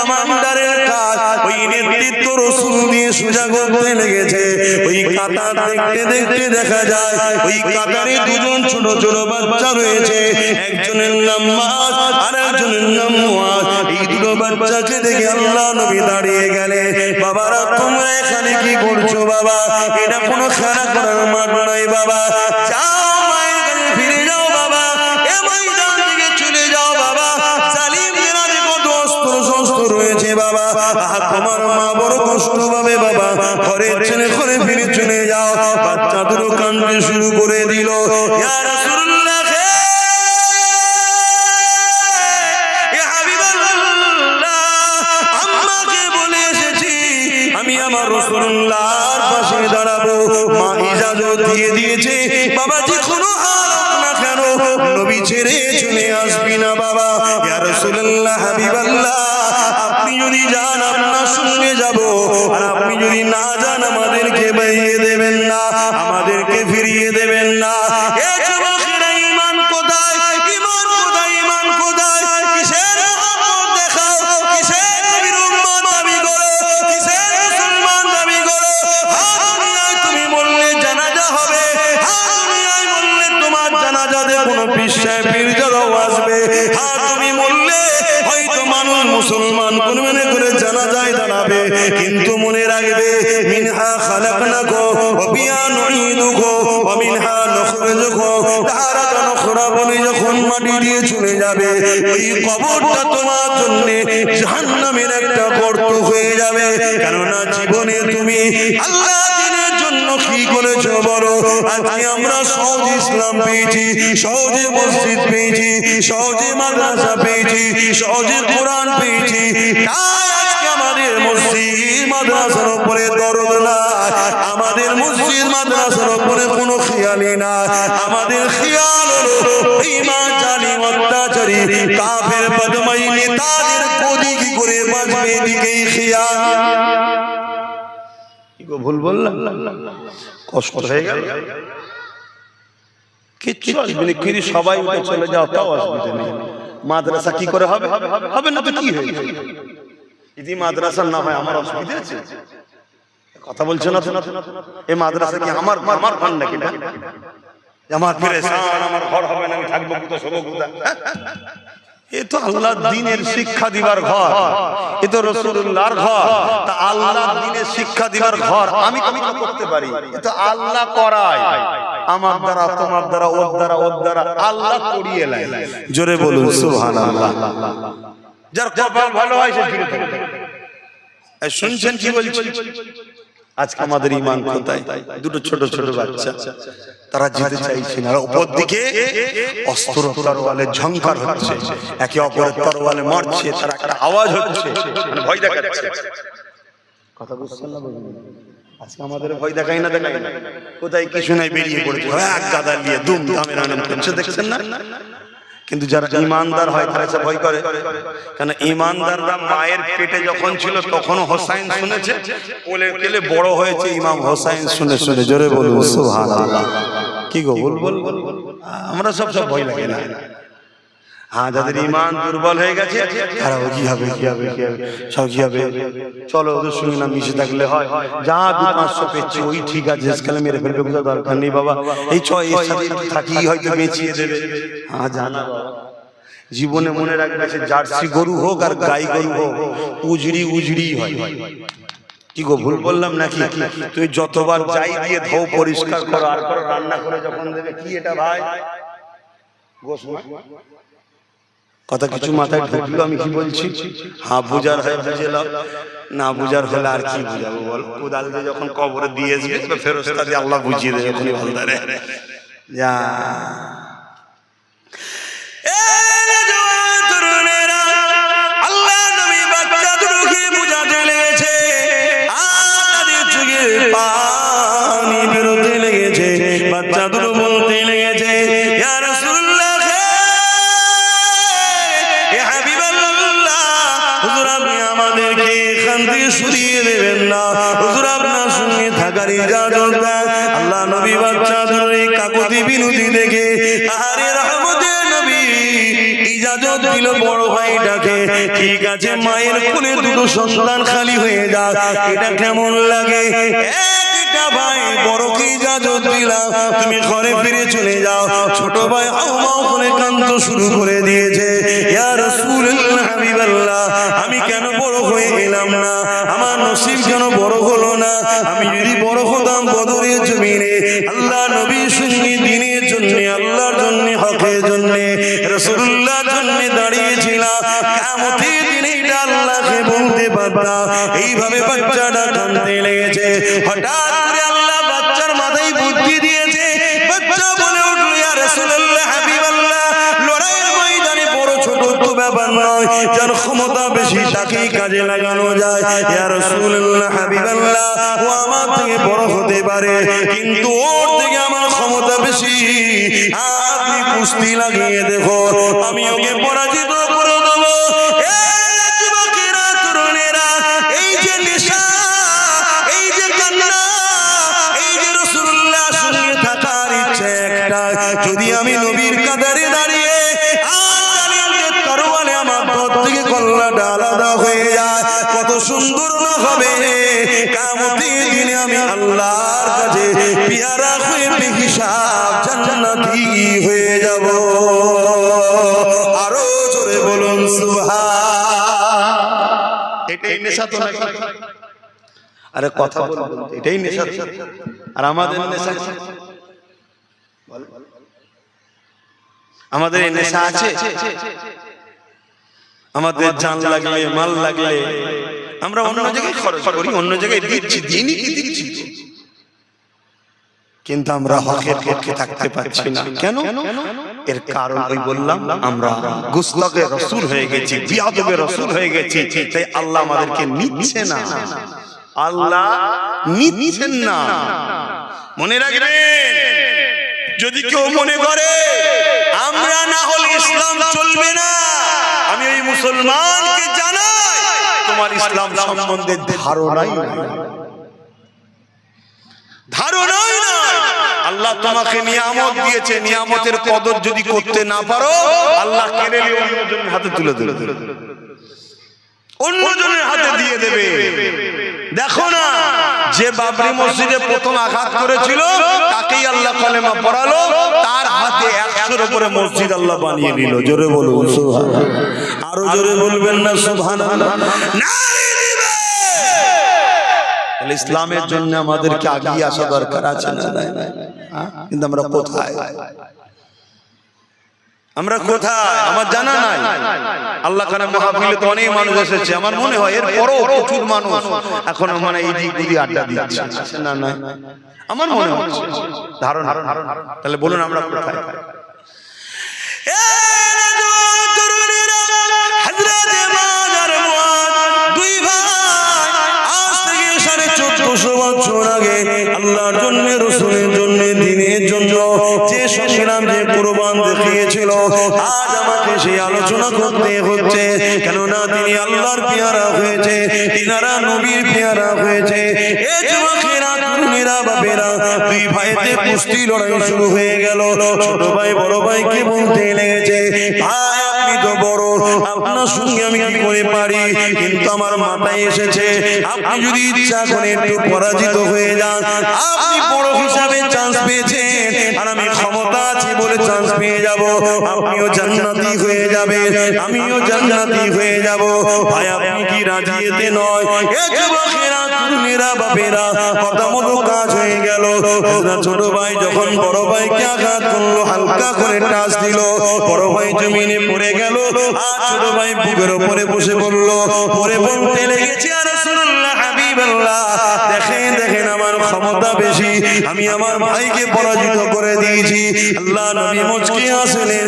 কামান্ডারের কাজ ওই নেতৃত্ব রাসূল দিয়ে সোজা করতে লেগেছে। ওই কাতার দেখতে দেখতে দেখা যায় ওই কাতারে দুজন ছোট ছোট বাচ্চা রয়েছে, একজনের নাম মাস আর একজনের নাম মুআজ। এই দুটো বাচ্চাকে দেখে আল্লাহ নবী দাঁড়িয়ে গেলেন। বাবারা তোমরা এখানে কি করছো বাবা? এটা কোনো খেলা করার মাঠ নয় বাবা, যাও মায়ের কাছে ফিরে যাও বাবা, এ ময়দান থেকে চলে যাও বাবা। জালিমদের হাতে কত অস্ত্র শস্ত্র রয়েছে বাবা, তোমার মা বড় কষ্ট পাবে বাবা, ঘরে ছেড়ে ঘরে ফিরে চলে যাও। বাচ্চা দুটো কাঁদতে শুরু করে দিল। ইয়া রাসূলুল্লাহ, আমি আমার রাসূলুল্লাহর পাশে দাঁড়াবো। মা ইজাজত দিয়ে দিয়েছে, বাবা যে কোনো হাল হোক না কেন নবী ছেড়ে চলে আসবি না বাবা। ইয়া রাসূলুল্লাহ, হাবিবাল্লাহ, আপনি যদি যান আপনার সঙ্গে যাব, আর আপনি যদি না যান আমাদেরকে বাইয়ে দেবেন না, আমাদেরকে ফিরিয়ে দেবেন না। এ যুবকেরা, ঈমান কোথায়? ঈমান কোথায়? ঈমান কোথায়? কিসের মহব্বত দেখাও? কিসের নবীর উম্মত দাবি করো? কিসের মুসলমান দাবি করো? হ্যাঁ, দুনিয়ায় তুমি বললে জানাজা হবে, হ্যাঁ দুনিয়ায় বললে তোমার জানাজাতে কোনো পীর সাহেব পীরজাদাও আসবে, হ্যাঁ তুমি বললে হয়তো মানুষ মুসলমান কোন মনে করে জানাজায় দাঁড়াবে, কিন্তু মনে রাখবে মিনহা খালাকনাকুম ওয়া ফিহা নুঈদুকুম ওয়া মিনহা নুখরিজুকুম তারাতান উখরা বলে যখন মাটি দিয়ে চলে যাবে, ওই কবরটা তোমার জন্য জাহান্নামের একটা গর্ত হয়ে যাবে। কেননা জীবনে তুমি আল্লাহ দ্বীনের জন্য কি করেছো বলো? আজকে আমরা সহজ ইসলাম পেয়েছি, সহজে মসজিদ পেয়েছি, সহজে মাদ্রাসা পেয়েছি, সহজে কোরআন পেয়েছি, তাই আজকে আমাদের মসজিদ মাদ্রাসার উপরে দরদ না, আমাদের মসজিদ মাদ্রাসার উপরে কোনো খেয়ালই না। আমাদের খেয়াল হলো ঈমান জালিম অত্যাচারী কাফের বদমাই নেতাদের গদি কি করে বাঁচবে, এদিকেই খেয়াল। কি গো ভুল বললাম? কষ্ট হয়ে গেল? কিচ্ছু আসবে না, কি সবাই উঠে চলে যাও তাও অসুবিধা নেই। মাদ্রাসা কি করে হবে? হবে না তো কি হয়েছে? যদি মাদ্রাসা না হয় আমার অসুবিধা আছে? কথা বলছো না? এই মাদ্রাসা কি আমার ঘর নাকি? আমার পেরেশান, আমার ঘর হবে না, আমি থাকবো কোথায়, শোবো কোথায়? এ তো আল্লাহর দ্বীনের শিক্ষা দিবার ঘর, এ তো রাসূলুল্লাহর ঘর। তা আল্লাহর দ্বীনের শিক্ষা দিবার ঘর আমি করতে পারি, এ তো আল্লাহ করায়। আমার দ্বারা, তোমার দ্বারা, ওর দ্বারা, ওর দ্বারা আল্লাহ করিয়ে নেয়। জোরে বলুন সুবহানাল্লাহ। যার কপাল ভালো হয় সে ফিরে থাকে। শুনছেন কি বলছি? আজকে আমাদের ঈমান কোথায়? দুটো ছোট ছোট বাচ্চা, তারা যেতে চাইছে না, উপর দিকে অস্ত্র তরোয়ালে ঝংকার হচ্ছে, একে অপরের তরোয়ালে মারছে, তার একটা আওয়াজ হচ্ছে, মানে ভয় দেখাচ্ছে। কথা বুঝছেন না? আজকে আমাদের ভয় দেখাই না, দেখাই না, কোথায় কিছু নাই বেরিয়ে পড়েছে, এক গাদা নিয়ে দুম দামের আনন্দ করছে, দেখছেন না? কিন্তু যারা ঈমানদার হয় তারা সে ভয় করে। কারণ ঈমানদাররা মায়ের পেটে যখন ছিল তখনও হোসাইন শুনেছে, কোলে কোলে বড় হয়েছে ইমাম হোসাইন শুনে শুনে। জোরে বলুন সুবহানাল্লাহ। কি গো বল, আমরা সব ভয় লাগে না। হ্যাঁ, যাদের ঈমান দুর্বল হয়ে গেছে তারা কি হবে, কি হবে, কি হবে, সব কি হবে, চলো ওদের সঙ্গে না মিশে থাকলে হয়, যা 200-500 পেয়েছি ওই ঠিক আছে, আজকাল মেরে ফেলবে, কোথাও দরকার নেই বাবা, এই এর সাথে থাকি হয়তো বেঁচিয়ে দেবে। হ্যাঁ জানা, জীবনে মনে রাখবে সে জার্সি গরু হোক আর গাই গরু হোক, উজড়ি উজড়ি হয়। কি গো ভুল বললাম নাকি? তুই যতবার যাই দিয়ে ধো, পরিষ্কার করো, আর করে রান্না করে যখন দেবে, কি এটা ভাই গোশ কথা কিছু মাথায় ঢুকলো আমি কি বলছি? হ্যাঁ, বুঝার হয় বুঝে নাও, না বুঝার হলে আর কি বুঝাবো বল? কোদাল দিয়ে যখন কবরে দিয়ে আসবে ফেরেশতা দিয়ে আল্লাহ বুঝিয়ে দেবে যখন বলদারে যা। আল্লাহ নবী বাচ্চা দুটোকে বুঝাতে লেগেছে, আর চোখে পানি বেরোতে লেগেছে, বাচ্চা দুটো বলতে লেগেছে, ইয়া রাসূলুল্লাহ, সরিয়ে দেবেন না, হুজুর আপনার সঙ্গে থাকার ইজাজত দেন। আল্লাহ নবী বাচ্চাদের এই কাকুতি বিনতি দেখে আরে রহমতের নবী ইজাজত ইজাজত দিল বড় ভাইটাকে, ঠিক আছে মায়ের কোলে দুটো সন্তান খালি হয়ে যাক, এটা কেমন লাগে? একটা ভাই বড়কে ইজাজত দিলাম, তুমি ঘরে ফিরে চলে যাও। ছোট ভাই হাউমাউ করে কাঁদতে শুরু করে দিয়েছে, ইয়া রাসূলুল্লাহ হাবিবাল্লাহ, আমি কেন বড় হয়ে এলাম না? আমার নসিব কেন বড় হলো না? আমি যদি বড় হতাম বদরের জমিনে আল্লাহ নবীর সঙ্গে দ্বীনের জন্য, আল্লাহর জন্য, হকের জন্য, রাসূলুল্লাহর জন্য দাঁড়িয়েছিলাম, কিয়ামতের দিনে এটা আল্লাহকে বলতে পারতাম। এইভাবে বাচ্চাটা কাঁদতে লেগেছে। হঠাৎ করে আল্লাহ বাচ্চার মাথায় বুদ্ধি দিয়েছে। বাচ্চা বলে উঠল, ইয়া রাসূলুল্লাহ হাবিবাল্লাহ, লড়াইয়ের ময়দানে বড় ছোট তো ব্যাপার নয়, যার ক্ষমতা বেশি তাকেই কাজে লাগানো যায়। ইয়া রাসূলুল্লাহ হাবিবাল্লাহ, ও আমার থেকে বড় হতে পারে, কিন্তু ওর থেকে আমার ক্ষমতা বেশি। আপনি কুস্তি লাগিয়ে দেখো, আমি ওকে পরাজিত করে দেবো। যুবকেরা, তরুণেরা, এই যে নেশা, এই যে কান্না, এই যে রাসূলুল্লাহর সঙ্গে থাকার ইচ্ছে একটা, যদি আমি নবীর কাতারে দাঁড়িয়ে তরবারে আমার পথ থেকে কল্লাটা আলাদা হয়ে যায়, কত সুন্দর না হবে? কিয়ামতের দিনে আমি আল্লাহর কাছে পেয়ারা হয়ে বেহিসাব জান্নাতি হয়ে যাব। আরো জোরে বলুন সুবহান। এটাই নেশা তো নাকি? আরে কথা বলুন, এটাই নেশা। আর আমাদের নেশা, আমাদের এই নেশা আছে? আমাদের জান লাগলে, মাল লাগলে আমরা অন্য জায়গায় খরচ করি, অন্য জায়গায় দিচ্ছি, দিনই কি দিচ্ছি, কিন্তু আমরা হকের পক্ষে থাকতে পারছি না। কেন? এর কারণ ওই বললাম, আমরা গুস্তাখে রাসূল হয়ে গেছি, বিয়াদবে রাসূল হয়ে গেছি, তাই আল্লাহ আমাদেরকে নিচ্ছে না, আল্লাহ নিচ্ছেন না। মনে রাখবেন, যদি কেউ মনে করে আমরা না হলে ইসলাম চলবে না, আমি ওই মুসলমানকে জানাই তোমার ইসলাম সম্বন্ধে ধারণাই নাই, ধারণাই নাই। আল্লাহ তোমাকে নিয়ামত দিয়েছে, নিয়ামতের কদর যদি করতে না পারো, আল্লাহ কেড়ে নিয়ে অন্যজনের হাতে তুলে দেবে, অন্যজনের হাতে দিয়ে দেবে। দেখো না, যে বাবরি মসজিদে প্রথম আঘাত করেছিল তাকেই আল্লাহ কালেমা পড়ালো, তার হাতে 100-এর উপরে মসজিদ আল্লাহ বানিয়ে নিল। জোরে বলুন সুবহানাল্লাহ। আরো জোরে বলবেন না সুবহানাল্লাহ? ইসলামের জন্য আমাদেরকে আগিয়ে আসা দরকার আছে না? কিন্তু আমরা কোথায়? আমরা কোথায় আমার জানা নাই। আল্লাহ খানে মাহফিলে তো অনেক মানুষ এসেছে, আমার মনে হয় এর পরও প্রচুর মানুষ এখন মানে এই দিক দিয়ে আড্ডা দিচ্ছে না, না আমার মনে হচ্ছে ধারণা। তাহলে বলুন আমরা কোথায়? আল্লাহর জন্য, রাসূলের জন্য, দ্বীনের জন্য যে সংগ্রাম, যে কুরবান দেখিয়েছিল, আজ আমাকে সেই আলোচনা করতে হচ্ছে। কেননা তিনি আল্লাহর পেয়ারা হয়েছে, তিনারা নবীর পেয়ারা হয়েছে। এই যুবকেরা, তরুণেরা, বাপেরা, দুই ভাইতে কুস্তি লড়াই শুরু হয়ে গেল। ছোট ভাই বড় ভাইকে বলতে লেগেছে, ভাই আপনি তো বড়, আপনার সঙ্গে আমি কি করে পারি? কিন্তু আমার মাথায় এসেছে, আপনি যদি ইচ্ছা করে একটু পরাজিত হয়ে যান, আপনি বড় হিসাবে চান্স পেয়েছেন, আর আমি ক্ষমতা আছে বলে চান্স পেয়ে যাব, আপনিও জান্নাতি হয়ে যাবে, আমিও জান্নাতি হয়ে যাব। ভাই আপনি কি রাজি? এতে নয়। এ যুবকেরা, তরুণেরা, বাপেরা, কথা মতো কাজ হয়ে গেল। ছোট ভাই যখন বড় ভাইকে আঘাত করলো, হালকা করে টাচ দিল, বড় ভাই জমিনে পড়ে গেল, আর ছোট ভাই বুকের উপরে বসে পড়লো, পরে বলতে লেগেছে, আর রাসূলুল্লাহ হাবিবাল্লাহ, দেখেন দেখেন আমার ক্ষমতা বেশি, আমি আমার ভাইকে পরাজিত করে দিয়েছি। আল্লাহ নবী মুচকি হাসলেন,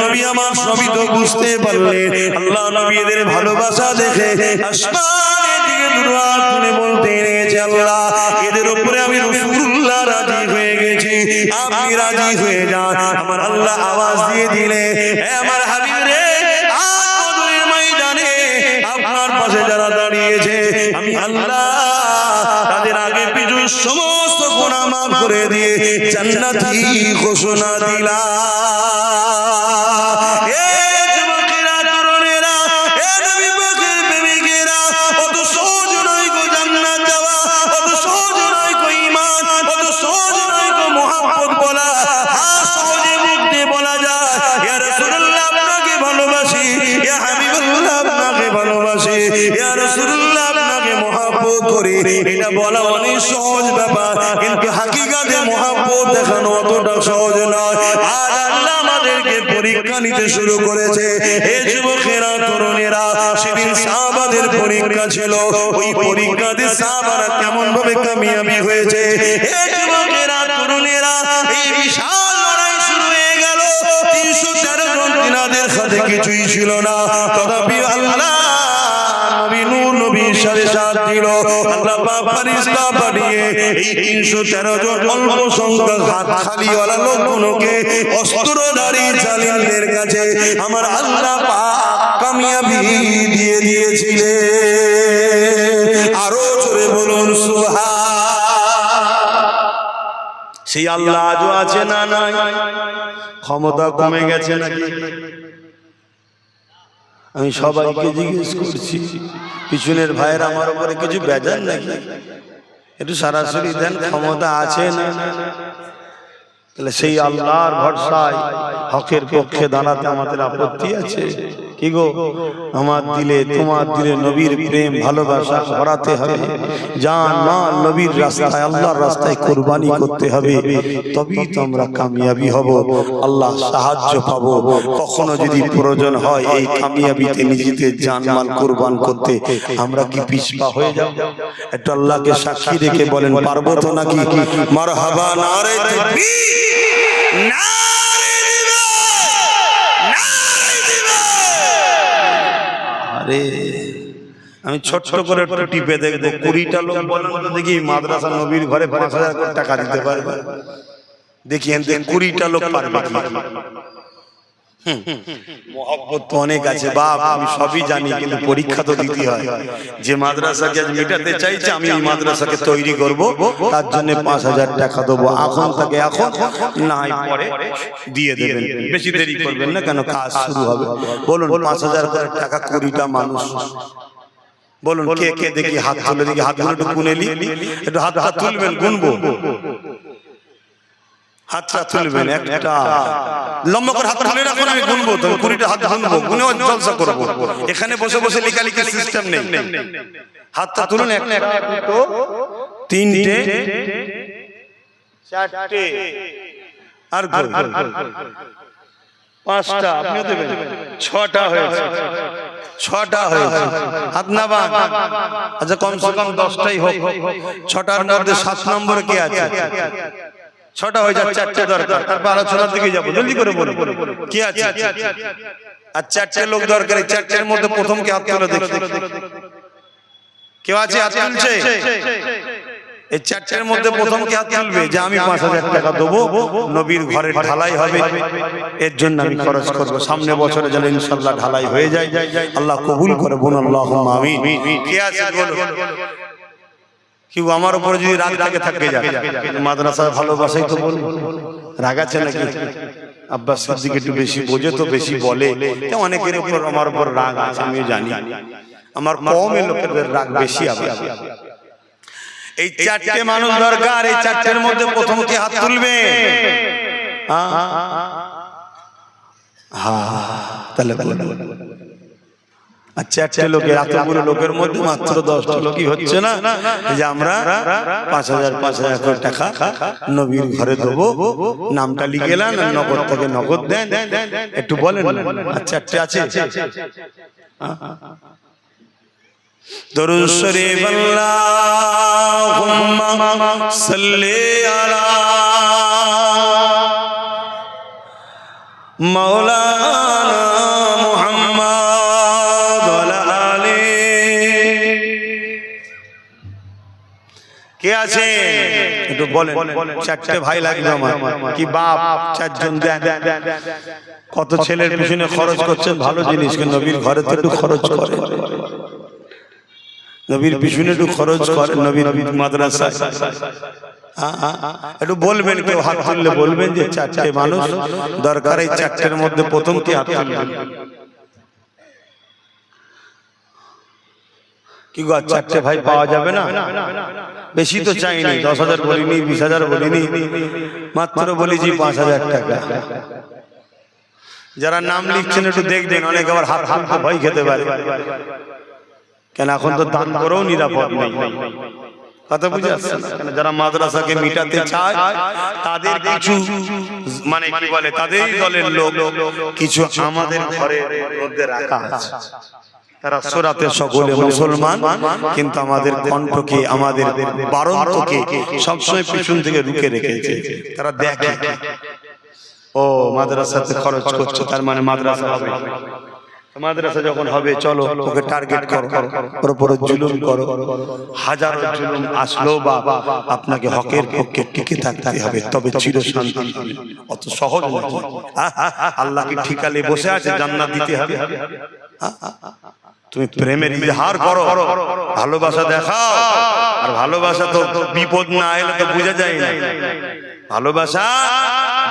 নবী আমার সবই তো বুঝতে পারলেন। আল্লাহ নবীদের ভালোবাসা দেখে আসমানের দিকে দুটো হাত তুলে বলতে লেগেছে, আল্লাহ এদের উপরে আমি রাসূলুল্লাহ রাজি হয়ে গেছি, আপনি রাজি হয়ে যান। আমার আল্লাহ আওয়াজ দিয়ে দিলে, হে আমার হাবিব রে, বদরের ময়দানে আপনার পাশে যারা দাঁড়িয়েছে, আমি আল্লাহ তাদের আগে পিছু সমস্ত গুনাহ মাফ করে দিয়ে জান্নাতি ঘোষণা দিলাম। এ যুবকেরা, এটা বলা অনেক সহজ ব্যাপার, কিন্তু হাকিকাতে মহব্বত দেখানো অতটা সহজ নয়। আর আল্লাহ আমাদেরকে পরীক্ষা নিতে শুরু করেছে। এই যুবকেরা, তরুণেরা, সেদিন সাহাবাদের পরীক্ষা ছিল। ওই পরীক্ষাতে সাহাবারা কেমন ভাবে কামিয়াবি হয়েছে। এই যুবকেরা, তরুণেরা, এই বিশাল লড়াই শুরু হয়ে গেল। 313 জন, তিনাদের হাতে কিছুই ছিল না, তথাপি আল্লাহ নবী নূহ নবীর সাথে সাথ দিল। আল্লাহ পাক ফেরেশতা পাঠিয়ে এই 313 জন অল্প সংখ্যক হাত খালিওয়ালা লোকগুলোকে অস্ত্রধারী জালিমদের কাছে আমার আল্লাহ পাক কামিয়াবি দিয়ে দিয়েছিলেন। আরো জোরে বলুন সুবহান। সেই আল্লাহ আজও আছে না নাই? ক্ষমতা কমে গেছে নাকি? আমি সবাইকে জিজ্ঞেস করছি, পিছনের ভাইয়ের আমার উপরে কিছু বেজার নাকি? একটু সরাসরি দেন, ক্ষমতা আছে না? তাহলে সেই আল্লাহর ভরসায় হকের পক্ষে দাঁড়াতে আমাদের আপত্তি আছে কি গো? আমার দিলে, তোমার দিলে নবীর প্রেম ভালোবাসা ভরাতে হবে। জান মাল নবীর রাস্তায়, আল্লাহর রাস্তায় কুরবানি করতে হবে, তবেই তো আমরা কামিয়াবি হব, আল্লাহ সাহায্য পাবো। কখনো যদি প্রয়োজন হয় এই কামিয়াবিতে নিজেদের জান মাল কুরবান করতে, আমরা কি পিছপা হয়ে যাব? একটু আল্লাহকে সাক্ষী রেখে বলেন, পারবো তো নাকি? মারহাবা, নারে তাকবীর, নারে জিহাদ, নারে জিহাদ। আরে আমি ছোট্ট করে একটু টিপে দেখবো, 20টা লোক বলেন তো দেখি মাদ্রাসা নবীর ঘরে 5000 টাকা দিতে পারবে? দেখি 20টা লোক পারবে কি? মহব্বত তো অনেক আছে বাপ, আমি সবই জানি, কিন্তু পরীক্ষা তো দিতে হয়। যে মাদ্রাসাকে আজ মেটাতে চাইছে, আমি এই মাদ্রাসাকে তৈরি করব, তার জন্য 5000 টাকা দেবো। এখন তাকে, এখন না পরে দিয়ে দেবেন, বেশি দেরি করবেন না, কেন কাজ শুরু হবে। বলুন 5000 করে টাকা 20টা মানুষ, বলুন কে কে দেখি হাত তুলে, দেখি হাতগুলো একটু গুনেলি, একটু হাতটা তুলবেন, গুনবো। হাতটা তুলবেন, একটা লম্বা করে হাত তুলে রাখুন, আমি গুনবো, তবে 20টা হাত গুনবো, গুনে জলসা করবো। এখানে বসে বসে লেখালেখির সিস্টেম নেই। হাতটা তুলুন, 1 2 3 4 আর 5টা, আপনিও দেবেন, 6টা হয়েছে, 6টা হয়েছে। হাত নাবা, আচ্ছা কমসে কম 10টাই হোক। 6টার মধ্যে 7 নম্বরে কে আছে? 6টা হয়ে যাচ্ছে, 4টে দরকার, তারপর আলোচনার দিকে যাবো। জলদি করে বলুন কি আছে? আর 4টে লোক দরকার। 4টের মধ্যে প্রথম কে হাত তুলে দেখি, কেউ আছে হাত তুলছে? এই 4টের মধ্যে প্রথম কে হাত তুলবে যে আমি 5000 টাকা দেবো, নবীর ঘরের ঢালাই হবে, এর জন্য আমি খরচ করবো। সামনে বছরে যেন ইনশাআল্লাহ ঢালাই হয়ে যায়, আল্লাহ কবুল করে, বলুন আল্লাহুম্মা আমিন। কে আছে বলুন? কেউ আমার উপরে যদি রাগ থাকে থাকবে যাক, মাদ্রাসার ভালোবাসাই তো বলুন। রাগ আছে নাকি? আব্বাস সিদ্দিক একটু বেশি বোঝে তো বেশি বলে, অনেকের উপর আমার উপর রাগ আছে, আমি জানি। আমার কওমের লোকেদের রাগ বেশি আছে। এই 4টে মানুষ দরকার। এই 4টের মধ্যে প্রথম কে হাত তুলবে? তাহলে আর 4টে লোকের, এতগুলো লোকের মধ্যে মাত্র 10টা লোকই হচ্ছে না যে আমরা 5000 করে টাকা নবীর ঘরে দেবো, নামটা লিখে নেন, নগদ থেকে নগদ দেন, একটু বলেন। আর 4টে আছে? দরুদ শরীফ, আল্লাহুম্মা সাল্লি আলা মাওলানা মুহাম্মদ ওয়া আলি। কে আছে একটু বলেন? 4টে ভাই লাগবে আমার, কি বাপ 4 জন দেন। কত ছেলের পিছনে খরচ করছেন, ভালো জিনিস, নবীর ঘরে তো একটু খরচ করে, নবীর পিছনে একটু খরচ করেন, নবীর মাদ্রাসায় একটু বলবেন। কেউ হাত তুললে বলবেন যে 4টে মানুষ দরকার। এই 4টের মধ্যে প্রথম কি হাত তুলবেন? কি গো, 4টে ভাই পাওয়া যাবে না? বেশি তো চাইনি, 10,000 বলিনি, 20,000 বলিনি, মাত্র বলেছি 5,000 টাকা। যারা নাম লিখছেন একটু দেখবেন, অনেক আবার হাত তুলতে ভয় খেতে পারে, কেন এখন তো দান করেও নিরাপদ নেই। কথা বুঝে আসছে না? যারা মাদ্রাসাকে মিটাতে চায় তাদের কিছু মানে কি বলে তাদেরই দলের লোক কিছু আমাদের ঘরের মধ্যে রাখা আছে। তারা সূরাতে সকলে মুসলমান, কিন্তু আমাদের কণ্ঠকে আমাদের বারন্তকে সবসময় পিছন থেকে রুখে রেখেছে। তারা দেখে ও মাদ্রাসাতে খরচ করছে, তার মানে মাদ্রাসা হবে। মাদ্রাসা যখন হবে চলো ওকে টার্গেট করো, ওর উপরে জুলুম করো। হাজার জুলুম আসলেও বা আপনাকে হকের পক্ষে টিকে থাকতে হবে, তবে চির শান্তি। অত সহজ নয়। আল্লাহকে ঠিকালে বসে আছে, জান্নাত দিতে হবে। তুমি প্রেমের ইজহার করো, ভালোবাসা দেখাও। আর ভালোবাসা তো বিপদ না এলে তো বোঝা যায় না। ভালোবাসা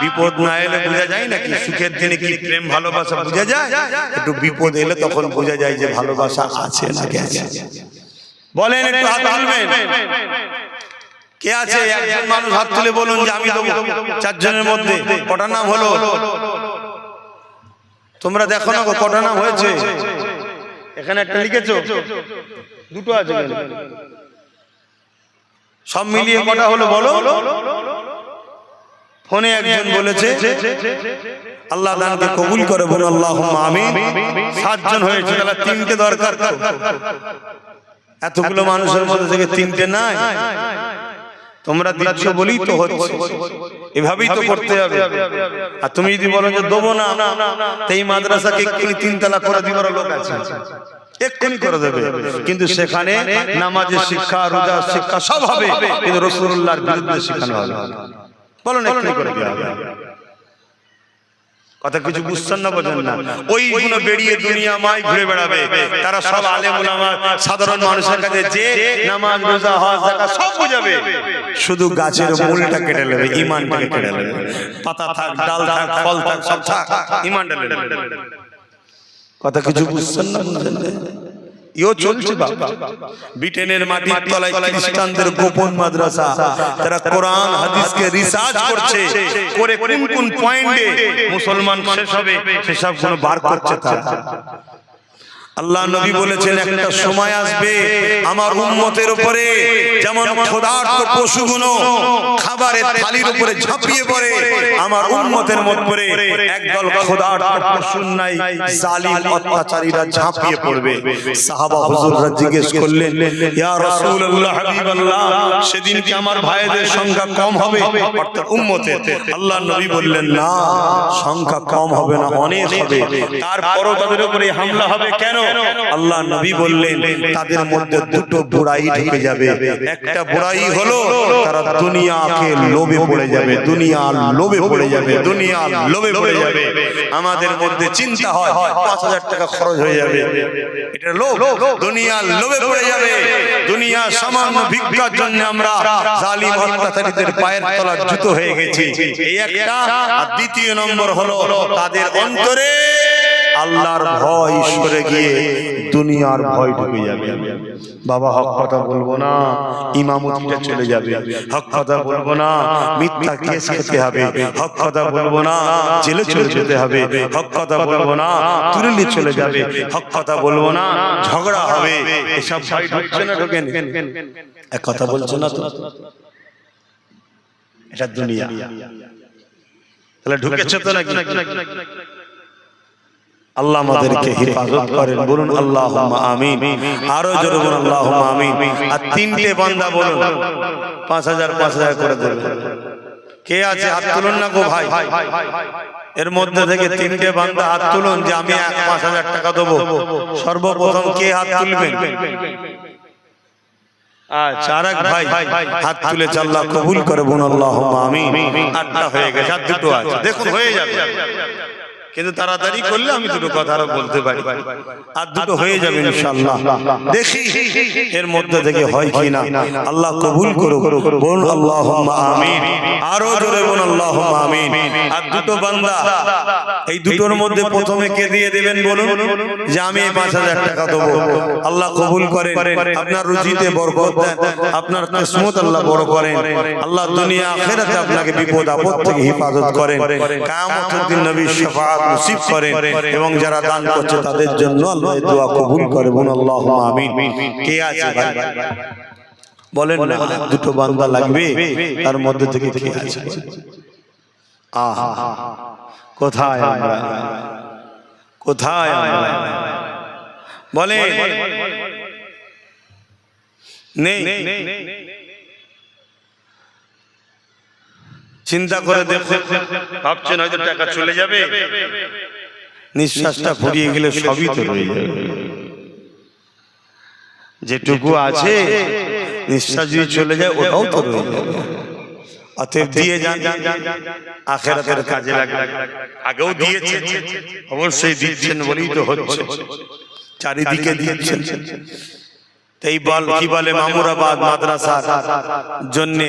বিপদ না এলে বোঝা যায় না। কি সুখের দিনে কি প্রেম ভালোবাসা বোঝা যায়? একটু বিপদ এলে তখন বোঝা যায় যে ভালোবাসা আছে না গেছে। বলেন, একটু হাত তুলবেন। কে আছে? একজন মানুষ হাত তুলে বলুন যে আমি দেবো। চারজনের মধ্যে কটা নাম হলো? তোমরা দেখো না কটা নাম হয়েছে? এখানে একটা লিখেছো, দুটো আছে। সব মিলিয়ে কটা হলো বলো? ফোনে একজন বলেছে আল্লাহ দানকে কবুল করে বলো আল্লাহুম্মা আমিন। 7 জন হয়েছে, তাহলে 3টে দরকার। এতগুলো মানুষের মধ্যে থেকে 3টে নাই। তোমরা দিচ্ছ বলেই তো হচ্ছে, এভাবেই তো করতে হবে। আর তুমি যদি বলো যে দেবো না, এই মাদ্রাসাকে 3 তালা করে দিবার লোক আছে, এক্ষুনি করে দেবে। কিন্তু সেখানে নামাজের শিক্ষা, রোজার শিক্ষা সব হবে, কিন্তু রাসূলুল্লাহর বিরুদ্ধে শেখানো হবে। বলো না এক্ষুনি করে দেওয়া হবে। কথা কিছু বুঝছেন না, বোঝেন না? ওই গুলো বেরিয়ে দুনিয়া মাই ঘুরে বেড়াবে। তারা সব আলেম উলামা সাধারণ মানুষের কাছে যে নামাজ রোজা হজ যাকাত সব বুঝাবে, শুধু গাছের মূলটা কেটে নেবে, ঈমানটাকে কেটে নেবে। পাতা থাক, ডাল থাক, ফল থাক, সব থাক, ঈমানটা কেটে নেবে। কথা কিছু বুঝছেন না, বুঝেন না? ইও চলছে বাবা। ব্রিটেনের মাটির তলায় খ্রিস্টানদের গোপন মাদ্রাসা, তারা কোরআন হাদিসকে রিসার্চ করছে, করে কোন কোন পয়েন্টে মুসলমান শেষ হবে সেসব গুলো বার করছে তারা। আল্লাহ নবী বলেছেন একটা সময় আসবে আমার উম্মতের উপরে যেমন ক্ষুধার্ত পশুগুলো খাবারের থালির উপরে ঝাঁপিয়ে পড়ে, আমার উম্মতের মধ্যে একদল ক্ষুধার্ত পশুর নাই জালিম অত্যাচারীরা ঝাঁপিয়ে পড়বে। সাহাবা হুজুররা জিজ্ঞেস করলেন, ইয়া রাসূলুল্লাহ, হাবিবাল্লাহ, সেদিন কি আমার ভাইদের সংখ্যা কম হবে অর্থাৎ উম্মতের? আল্লাহ নবী বললেন, না, সংখ্যা কম হবে না, অনেক হবে। তারপরও তাদের উপরে হামলা হবে। কেন? আল্লাহ নবী বললেন তাদের মধ্যে দুটো বুড়াই ঢুকে যাবে। একটা বুড়াই হলো তারা দুনিয়াকে লোভে পড়ে যাবে, দুনিয়ার লোভে পড়ে যাবে, দুনিয়ার লোভে পড়ে যাবে। আমাদের মধ্যে চিন্তা হয় 5000 টাকা খরচ হয়ে যাবে, এটা লোভ। দুনিয়ার লোভে পড়ে যাবে। দুনিয়া সামান্য ভিক্ষার জন্য আমরা জালিম অত্যাচারীদের পায়ের তলার জুতো হয়ে গেছি, এই একটা। আর দ্বিতীয় নম্বর হলো তাদের অন্তরে আল্লাহর ভয় সরে গিয়ে দুনিয়ার ভয় ঢুকে যাবে। বাবা হক কথা বলবো না, ইমামতিটা চলে যাবে। হক কথা বলবো না, মিথ্যা কেস খেতে হবে। হক কথা বলবো না, জেলে চলে যেতে হবে। হক কথা বলবো না, তুরলি চলে যাবে। হক কথা বলবো না, ঝগড়া হবে। এসব ভয় ঢুকছে না, ঢোকেন? এক কথা বলছো না তো, এটা দুনিয়া। তাহলে ঢুকেছে তো নাকি? আল্লাহ আমাদেরকে হেফাজত করেন, বলুন আল্লাহুম্মা আমিন। আরো জোরে বলুন আল্লাহুম্মা আমিন। আর 3টে বান্দা বলুন 5000 5000 করে দেবে। কে আছে হাত তুলুন না গো ভাই। এর মধ্যে থেকে 3টে বান্দা হাত তুলুন যে আমি 5000 টাকা দেবো। সর্বপ্রথম কে হাত তুলবেন? আচ্ছা, আরেক ভাই হাত তুলেছে, আল্লাহ কবুল করে, বলুন আল্লাহুম্মা আমিন। 8টা হয়ে গেছে, আর 2টো আছে। দেখুন হয়ে যাবে, কিন্তু তাড়াতাড়ি করলে আমি দুটো কথা আরো বলতে পারি। আর 2টো হয়ে যাবে ইনশাআল্লাহ। দেখি এর মধ্যে থেকে হয় কিনা। আল্লাহ কবুল করুক, বলুন আল্লাহুম্মা আমিন। আরো জোরে বলুন আল্লাহুম্মা আমিন। আর 2টো বান্দা, এই 2টোর মধ্যে প্রথমে কে দিয়ে দেবেন বলুন যে আমি 5000 টাকা দেবো। আল্লাহ কবুল করেন, আপনার রুজিতে বরকত দেন, আপনার কিসমত আল্লাহ বড় করেন। আল্লাহ দুনিয়া আখিরাতে আপনাকে বিপদ আপদ থেকে হেফাজত করেন। কিয়ামতের দিন নবীর শাফাআত নসিব করেন, এবং যারা দান করছে তাদের জন্য আল্লাহ দোয়া কবুল করে, বলুন আল্লাহুম্মা আমিন। কে আছে ভাই? বলেন না, দুটো বান্দা লাগবে, তার মধ্যে থেকে কে আছে? আহা, কোথায় আমরা, কোথায় আমরা? বলে নেই। চিন্তা করে দেখো, ভাবছেন হয়তো টাকা চলে যাবে, নিঃশ্বাসটা ফুরিয়ে গেলে সবই তো রয়ে যাবে। যেটুকু আছে নিঃশ্বাস যদি চলে যায় ওটাও তো রয়ে যাবে। অতএব দিয়ে যান, আখিরাতের কাজে লাগবে। আগেও দিয়েছেন, অবশ্যই দিচ্ছেন বলেই তো হচ্ছে, চারিদিকে দিচ্ছেন। এই বল কি বলে মামুরাবাদ মাদ্রাসার জন্য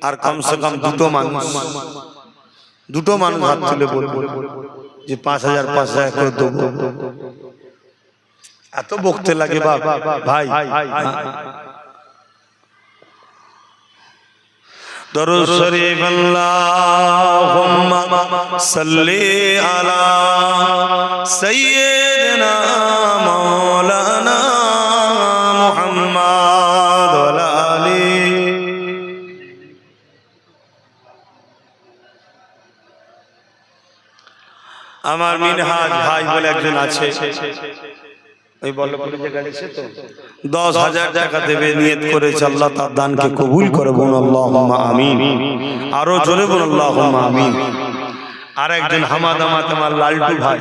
আর কমসে কম দুটো মানুষ হাত তুলে বলবো যে 5,000 5,000 করে দেবো। এত বকতে লাগে ভাই। দরুদ শরীফ আল্লাহুম্মা সাল্লি আলা সাইয়্যিদিনা মাওলানা মুহাম্মদ ওয়া আলি। আমার মিনহাজ ভাই বলে একজন আছে, ওই বল্লভপুরে যে গাড়ি সে তো 10,000 টাকা দেবে নিয়ত করেছে, আল্লাহ তার দানকে কবুল করে, বলুন আল্লাহুম্মা আমিন। আরো জোরে বলুন আল্লাহুম্মা আমিন। আর একজন হামাদামাত আমার লালটু ভাই,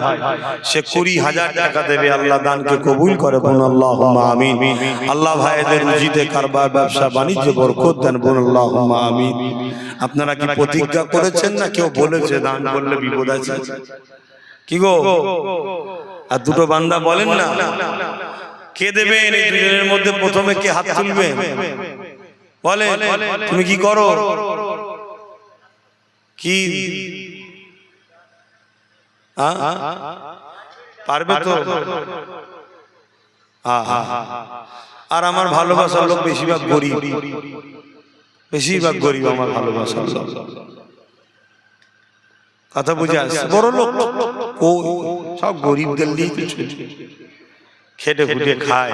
সে 20,000 টাকা দেবে, আল্লাহ দানকে কবুল করে, বলুন আল্লাহুম্মা আমিন। আল্লাহ ভাইদের রুজিতে কারবার ব্যবসা বাণিজ্য বরকত দেন, বলুন আল্লাহুম্মা আমিন। আপনারা কি প্রতিজ্ঞা করেছেন না কেউ বলেছে দান করলে বিপদ আছে? কি গো, আর দুটো বান্দা বলেন না, কে দেবে? এই দুজনের মধ্যে প্রথমে কে হাত তুলবে? বলে তুমি কি করো? কি পারবে তো? আর আমার ভালোবাসার লোক বেশিরভাগ গরিব, বেশিরভাগ গরিব আমার ভালোবাসার লোক। কথা বুঝে আসছে? বড় লোক সব গরিবদের নিয়ে খেটে খুটে খায়।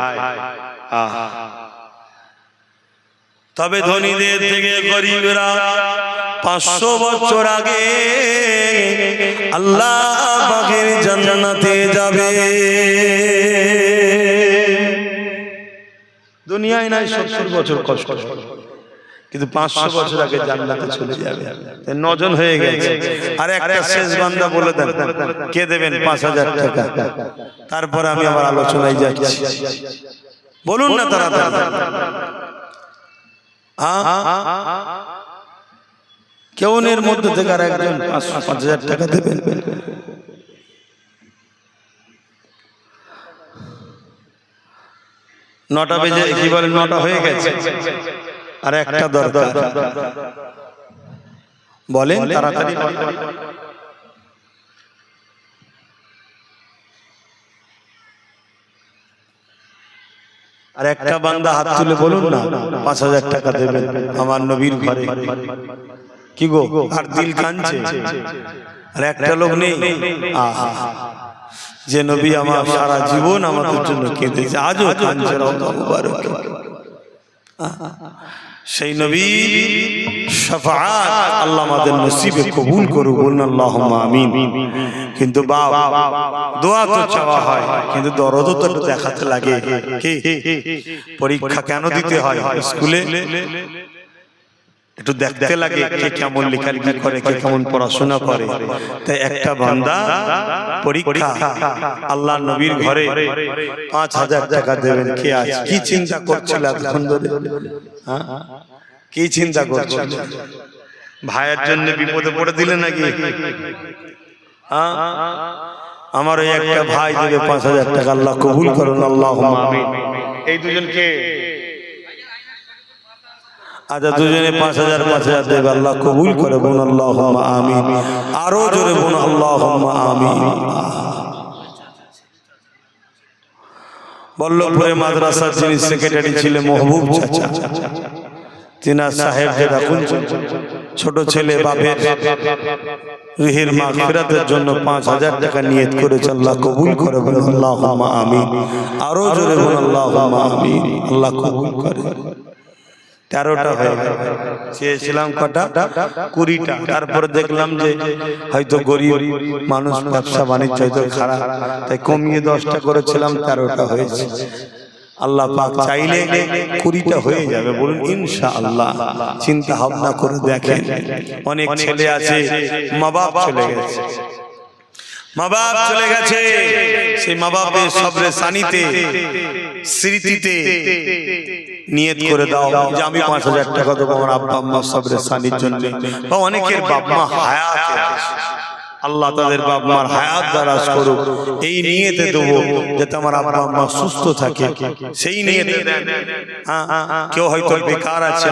তবে ধনীদের থেকে গরিবরা 500 বছর আগে আল্লাহ পাকের জান্নাতে যাবে। দুনিয়ায় নাই 70 বছর কষ্ট, কিন্তু 500 বছর আগে জান্নাতে চলে যাবে। 9 জন হয়ে গেছে, আর একটা শেষ বান্দা বলে দেন কে দেবেন 5,000 টাকা। তারপর আমি আবার আলোচনায় যাচ্ছি, বলুন না তাড়াতাড়ি। কেউ এর মধ্যে থেকে আর একজন 5,000 টাকা দেবেন? নটা বেজে কি বলে, 9টা হয়ে গেছে, আর একটা দরকার, বলেন তাড়াতাড়ি। আর একটা বান্দা হাত তুলে বলুন না 5,000 টাকা দেবেন আমার নবীর ঘরে। কি গো, আর দিল কাঁদছে, আর একটা লোক নেই যে নবী আমার সারা জীবন আমাদের জন্য কেঁদেছে, আজও কাঁদছে। সেই নবী শাফাআত আল্লাহ আমাদের নসিবে কবুল করুক, বলুন আল্লাহুম্মা আমিন। কিন্তু বাবা দোয়া তো চাওয়া হয়, কিন্তু দরদও তো দেখাতে লাগে। কি পরীক্ষা কেন দিতে হয়? স্কুলে একটু দেখতে লাগে কে কেমন লেখালেখি করে, কে কেমন পড়াশোনা করে। তাই একটা বান্দা পরীক্ষা আল্লাহ নবীর ঘরে 5,000 টাকা দেবেন। কে আছে? কি চিন্তা করছিল এতক্ষণ ধরে? কি চিন্তা করছিল? ভাইয়ের জন্য বিপদে পড়ে দিলে নাকি? আমার ওই একটা ভাই দেবে 5,000 টাকা, আল্লাহ কবুল করুন, আল্লাহুম্মা আমিন। এই দুজনকে আচ্ছা, দুজনে 5,000 দেবে, আল্লাহ কবুল করে, বলুন আল্লাহুম্মা আমিন। আরো জোরে বলুন আল্লাহুম্মা আমিন। বল্লভপুরে মাদ্রাসার যিনি সেক্রেটারি ছিলেন মহবুব চাচা, তিনার সাহেব যেটা ছোট ছেলে বাপের রুহের মাগফিরাতের জন্য 5,000 টাকা নিয়ত করেছে, আল্লাহ কবুল করে, বলুন আল্লাহুম্মা আমিন। আরো জোরে বলুন আল্লাহুম্মা আমিন। আল্লাহ কবুল করে। 13টা হয়ে গেল। চেয়েছিলাম কটা? 20টা। তারপরে দেখলাম যে হয়তো গরিব মানুষ, ব্যবসা বাণিজ্য হয়তো খারাপ, তাই কমিয়ে 10টা করেছিলাম, 13টা হয়েছে। আল্লাহ পাক চাইলে 20টা হয়ে যাবে, বলুন ইনশাআল্লাহ। চিন্তা ভাবনা করে দেখেন, অনেক ছেলে আছে মা বাপ চলে গেছে, মা বাপ চলে গেছে, সেই মা বাপের সবরে সানিতে স্মৃতিতে নিয়ত করে দাও যে আমি 5000 টাকা দেবো আমার আব্বা আম্মা সবরে সানির জন্য। বা অনেকের বাপ মা হায়াতে আছে, আল্লাহ তাদের বাপ মার হায়াত দারাজ করুক, এই নিয়তে দেবো যাতে আমার আব্বা আম্মা সুস্থ থাকে, সেই নিয়তে দেন। কেউ হয়তো বেকার আছে,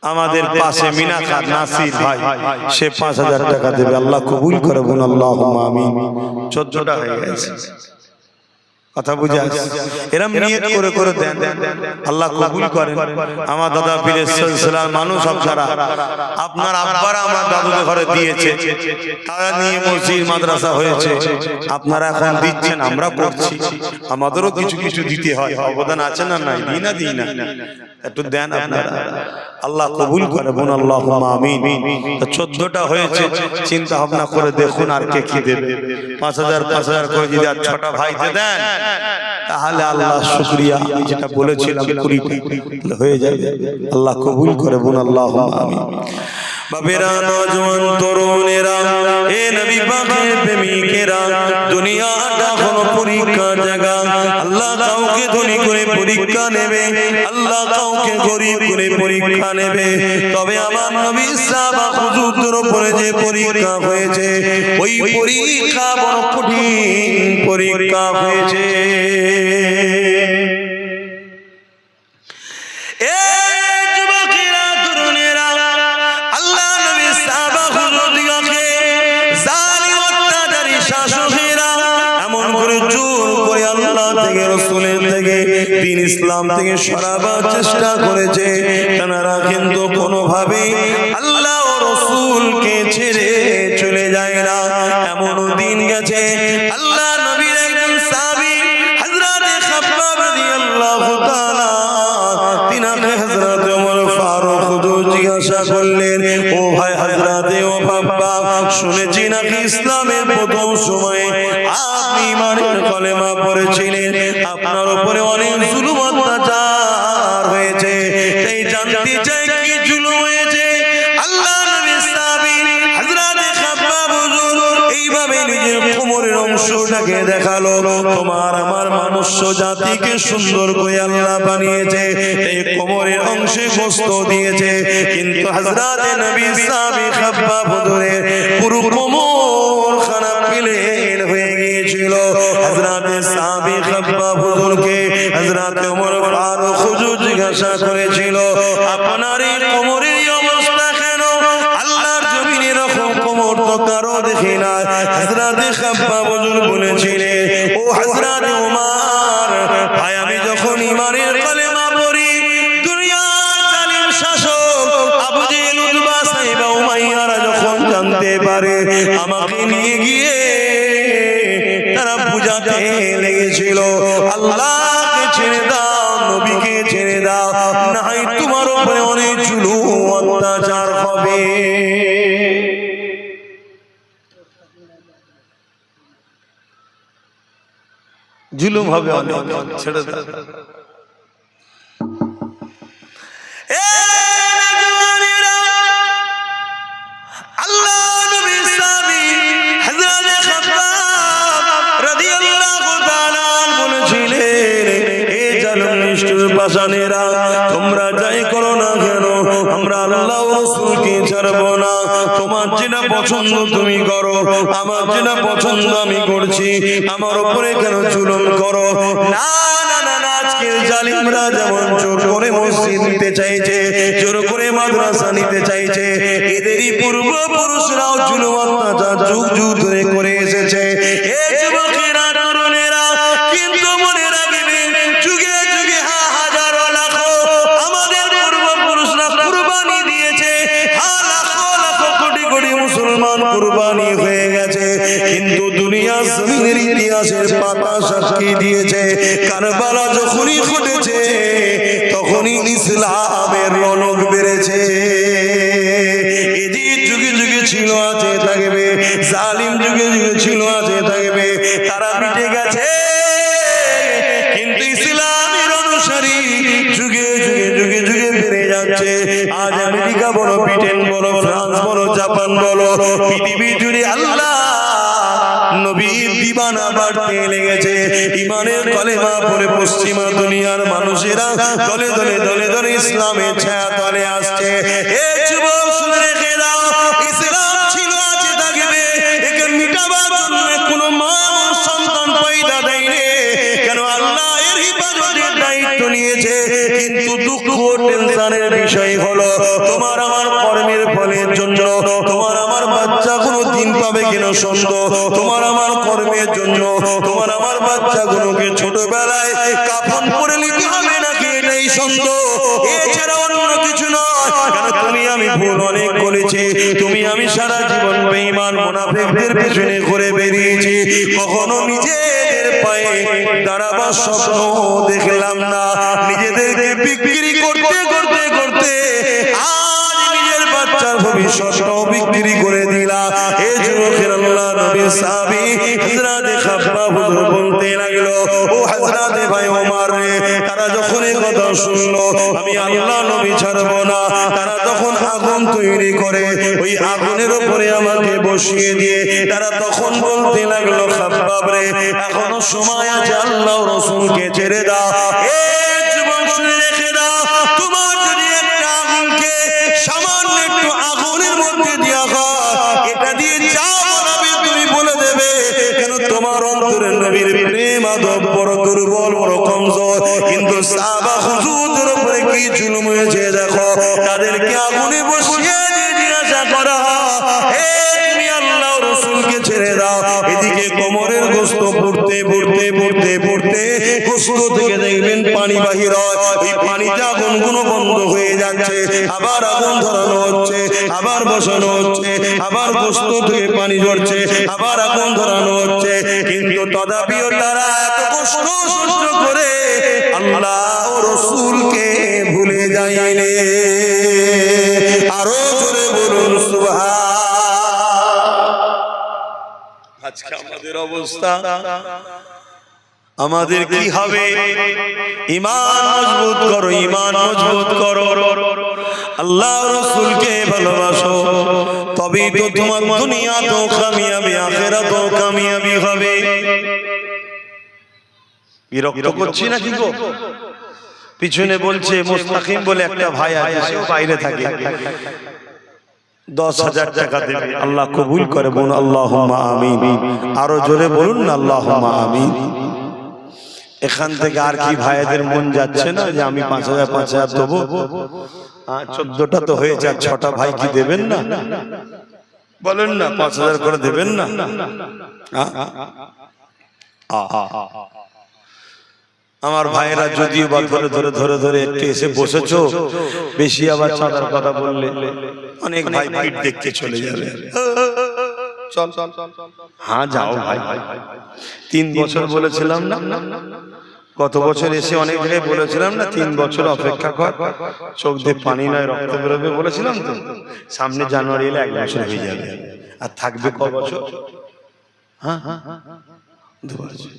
আমাদের পাশে মিনাকার নাসির ভাই, সে 5000 টাকা দেবে, আল্লাহ কবুল করে বলুন আল্লাহুম্মা আমিন। 14টা হয়ে গেছে, কথা বুঝা? এরম নিয়ত করে করে দেন, আল্লাহ কবুল করেন। আমার দাদা পীরের সিলসিলার মানুষ আপনারা, আপনার আব্বারা আমার দাদুদের ঘরে দিয়েছে, তারা নিয়ে মসজিদ মাদ্রাসা হয়েছে, আপনারা এখন দিচ্ছেন, আমরা করছি, আমাদেরও কিছু কিছু দিতে হয়, অবদান আছে না? নাই, দিই না, একটু দেন আপনারা, আল্লাহ কবুল করে বলুন আল্লাহুম্মা আমিন। 14টা হয়েছে, চিন্তা ভাবনা করে দেখুন আর কে কি দেবে। 5000 করে যদি আর 6টা ভাইতে দেন, তাহলে আল্লাহ শুকরিয়া, আমি যেটা বলেছিলাম 20টা হয়ে যাবে, আল্লাহ কবুল করে বলুন আল্লাহুম্মা আমিন। বাবেরা, নওজোয়ান তরুণেরা, এ নবী পাকের প্রেমিকেরা, দুনিয়াটা হলো পরীক্ষার জায়গা। আল্লাহ কাউকে ধনী করে পরীক্ষা নেবে, আল্লাহ কাউকে গরিব করে পরীক্ষা নেবে। তবে আমার নবী সাহাবা হুজুরদের উপরে যে পরীক্ষা হয়েছে, ওই পরীক্ষা বড় কঠিন পরীক্ষা হয়েছে। দিন ইসলাম থেকে সরাবার চেষ্টা করেছে, তারা কিন্তু কোনোভাবে আল্লাহ ও রাসূলকে ছেড়ে চলে যায় না। এমন দিন গেছে, আল্লাহ নবীর একজন সাহাবী হযরত খাব্বাব রাদিয়াল্লাহু তাআলা, তিনাকে হযরত ওমর ফারুক হুজুর জিজ্ঞাসা করলেন, ও ভাই হযরত ও খাব্বাব, শুনেছি নাকি ইসলামের প্রথম সময়ে আপনি ইমানের কলেমা পড়েছিলেন, আপনার উপরে অনেক জুলুম অত্যাচার হয়েছে, তাই জানতে চাই কি জুলুম হয়েছে? আল্লাহ নবীর সাহাবী হযরত খাব্বাব হুজুর এইভাবে নিজের কোমরের অংশটাকে দেখালো, তোমার আমার মনুষ্য জাতিকে সুন্দর করে আল্লাহ বানিয়েছে, এই কোমরের অংশে গোশত দিয়েছে, কিন্তু হযরত নবীর সাহাবী খাব্বাব হুজুরের পুরো কোমর খানা প্লেন হয়ে গিয়েছিল। হযরত সাহাবী খাব্বাব হুজুরকে হযরত ওমর ফারুক হুজুর জিজ্ঞাসা করেছিল, আপনার এই কোমরের অবস্থা কেন? আল্লাহর জমিনে এরকম কোমর তো কারো দেখি না। হযরত খাব্বাব হুজুর বলেছিলেন, ও হযরত ওমর ভাই, আমি যখন ঈমানের কলেমা পড়ি, দুনিয়ার জালিম শাসক আবু জেহেল, উতবা, সাইবা, উমাইয়ারা যখন জানতে পারে, আমাকে নিয়ে গিয়ে তারা বুঝাতে লেগেছিল, আল্লাহকে ছেড়ে দাও, নবীকে ছেড়ে দাও, নাই তোমার উপরে অনেক জুলুম অত্যাচার হবে। জুলুম হবে অনেক, ছেড়ে দাও। আল্লাহ নবী সাহাবী হযরত খাব্বাব রাদিয়াল্লাহু তাআলা বলেছিলেন, এ জালিম নিষ্ঠুর পাষাণেরা, তোমরা যাই করো না কেন, আমরা আল্লাহ ও রাসূলকে ছাড়ব না। তোমার যেটা পছন্দ তুমি করো, আমার যেটা পছন্দ আমি করছি, আমার উপরে কেন জুলুম করো? না না না না, আজকের জালিমরা যেমন জোর করে মসজিদ নিতে চাইছে, জোর করে মাদ্রাসা নিতে চাইছে, এদেরই পূর্বপুরুষরাও জুলুম অত্যাচার যুগ যুগ ধরে করে এসেছে। এ যুবকেরা, তরুণেরা, কিন্তু মনে রাখবে, যুগে যুগে হাজারো লাখো আমাদের পূর্বপুরুষরা কুরবানি দিয়েছে, লাখো লাখো কোটি কোটি মুসলমান কুরবানি হয়ে গেছে, কিন্তু দুনিয়া জমিনের ইতিহাস ইতিহাসের পাতা সাক্ষী দিয়েছে কারবালা যখনই ঘটেছে তখনই ইসলামের রনক বেড়েছে। এজিদ যুগে যুগে ছিল আছে থাকবে, জালিম যুগে যুগে ছিল আছে থাকবে, তারা মিটে গেছে, কিন্তু ইসলামের অনুসারী যুগে যুগে যুগে যুগে বেড়ে যাচ্ছে। আজ আমেরিকা বলো, ব্রিটেন বলো, ফ্রান্স বলো, জাপান বলো, পৃথিবী জুড়ে আল্লাহ নবীর দিবানা বাড়তে লেগেছে। ইমানের কলেমা পড়ে পশ্চিমা দুনিয়ার মানুষেরা দলে দলে দলে দলে ইসলামের ছায়া তলে আসছে। এই যুবক শুনে রেখে দাও, ইসলাম ছিল আছে থাকবে, একে মিটাবার জন্য কোনো মা সন্তান পয়দা দেয়নি। কেন? আল্লাহ এর হিফাজতের দায়িত্ব নিয়েছে। কিন্তু দুঃখ টেনশনের বিষয় হলো তোমার আমার কর্মের ফলের জন্য তোমার আমার বাচ্চা কোনো দিন পাবে কিনা সন্দেহ, তোমার আমার কর্মের জন্য তোমার আমার বাচ্চাগুলোকে ছোটবেলায় কাফন পরে নিতে হবে নাকি এটাই সন্দেহ, এছাড়া অন্য কিছু নয়। কেন? তুমি আমি ভুল অনেক করেছি, তুমি আমি সারা জীবন বেঈমান মুনাফিকদের পেছনে ঘুরে বেরিয়েছি, কখনো নিজেদের পায়ে দাঁড়াবার স্বপ্ন দেখলাম না। নিজেদেরকে বিক্রি করতে করতে করতে আজ নিজের বাচ্চার ভবিষ্যৎটাও বিক্রি করে দিলা। এই যুবকের আল্লাহ নবীর সাহাবী হযরতে খাব্বাব হুজুর বলতে লাগলো, ও হযরতে ভাই ওমর রে, তারা যখন এই কথা শুনলো আমি আল্লাহ নবী ছাড়ব না, তারা তখন আগুন তৈরি করে ওই আগুনের উপরে আমাকে বসিয়ে দিয়ে তারা তখন বলতে লাগলো, খাব্বাব রে, এখনো সময় আছে, আল্লাহ রাসূলকে ছেড়ে দাও। এই যুবক শুনে রেখে দাও, তোমার যদি একটা আগুনকে সামান্য একটু আগুনের মধ্যে দেওয়া হয়, এটা দিয়ে যা বলাবে তুমি বলে দেবে। কেন? তোমার অন্তরে নবীর প্রেম আদব বড় দুর্বল, বড় কমজোর। কিন্তু সাহাবা হুজুরদের উপরে কি জুলুম হয়েছে দেখো, তাদেরকে আগুনে বসিয়ে দিয়ে জিজ্ঞাসা করা, হে তুমি আল্লাহ রাসূলকে ছেড়ে দাও। এদিকে কোমরের গোশত পড়তে পড়তে পড়তে পড়তে গোশত থেকে দেখবেন পানি বাহির হয়, ওই পানিতে আগুনগুলো বন্ধ হয়ে যাচ্ছে, আবার আগুন ধরানো হচ্ছে, আবার বসানো হচ্ছে, আবার গোশত থেকে পানি ঝরছে, আবার আগুন ধরানো হচ্ছে। কিন্তু তথাপিও তারা এত কষ্ট সহ্য করে আল্লাহ রাসূলকে ভুলে যায়নি। আরো জোরে বলুন সুবহান। আজকে আমাদের অবস্থা, আমাদের কি হবে? ঈমান মজবুত করো, ঈমান মজবুত করো, আল্লাহ রাসূলকে ভালোবাসো, তবেই তো তোমার দুনিয়াতেও কামিয়াবি, আখিরাতেও কামিয়াবি হবে। বিরক্ত করছি না কি গো? পিছনে বলছে মুস্তাকিম বলে একটা ভাই আছে, সেও বাইরে থাকে, 10,000 টাকা দেবে, আল্লাহ কবুল করে বলুন আল্লাহুম্মা আমিন। আরো জোরে বলুন না আল্লাহুম্মা আমিন। এখান থেকে আর কি ভাইদের মন যাচ্ছে না যে আমি 5,000 দেবো? 14টা তো হয়ে যায়, 6টা ভাই কি দেবেন না? বলেন না 5,000 করে দেবেন না? আমার ভাইয়েরা যদিও বা ধরে ধরে ধরে ধরে একটু এসে বসেছো, বেশি আবার চাঁদার কথা বললে অনেক ভাই পিঠ দেখতে চলে যাবে। চল চল, হ্যাঁ যাও ভাই, 3 বছর বলেছিলাম না? গত বছর এসে অনেক জায়গায় বলেছিলাম না 3 বছর অপেক্ষা কর, চোখ দিয়ে পানি নয় রক্ত বেরোবে বলেছিলাম তো। সামনে জানুয়ারি এলে 1 বছর হয়ে যাবে, আর থাকবে ক বছর? হ্যাঁ 2 বছর।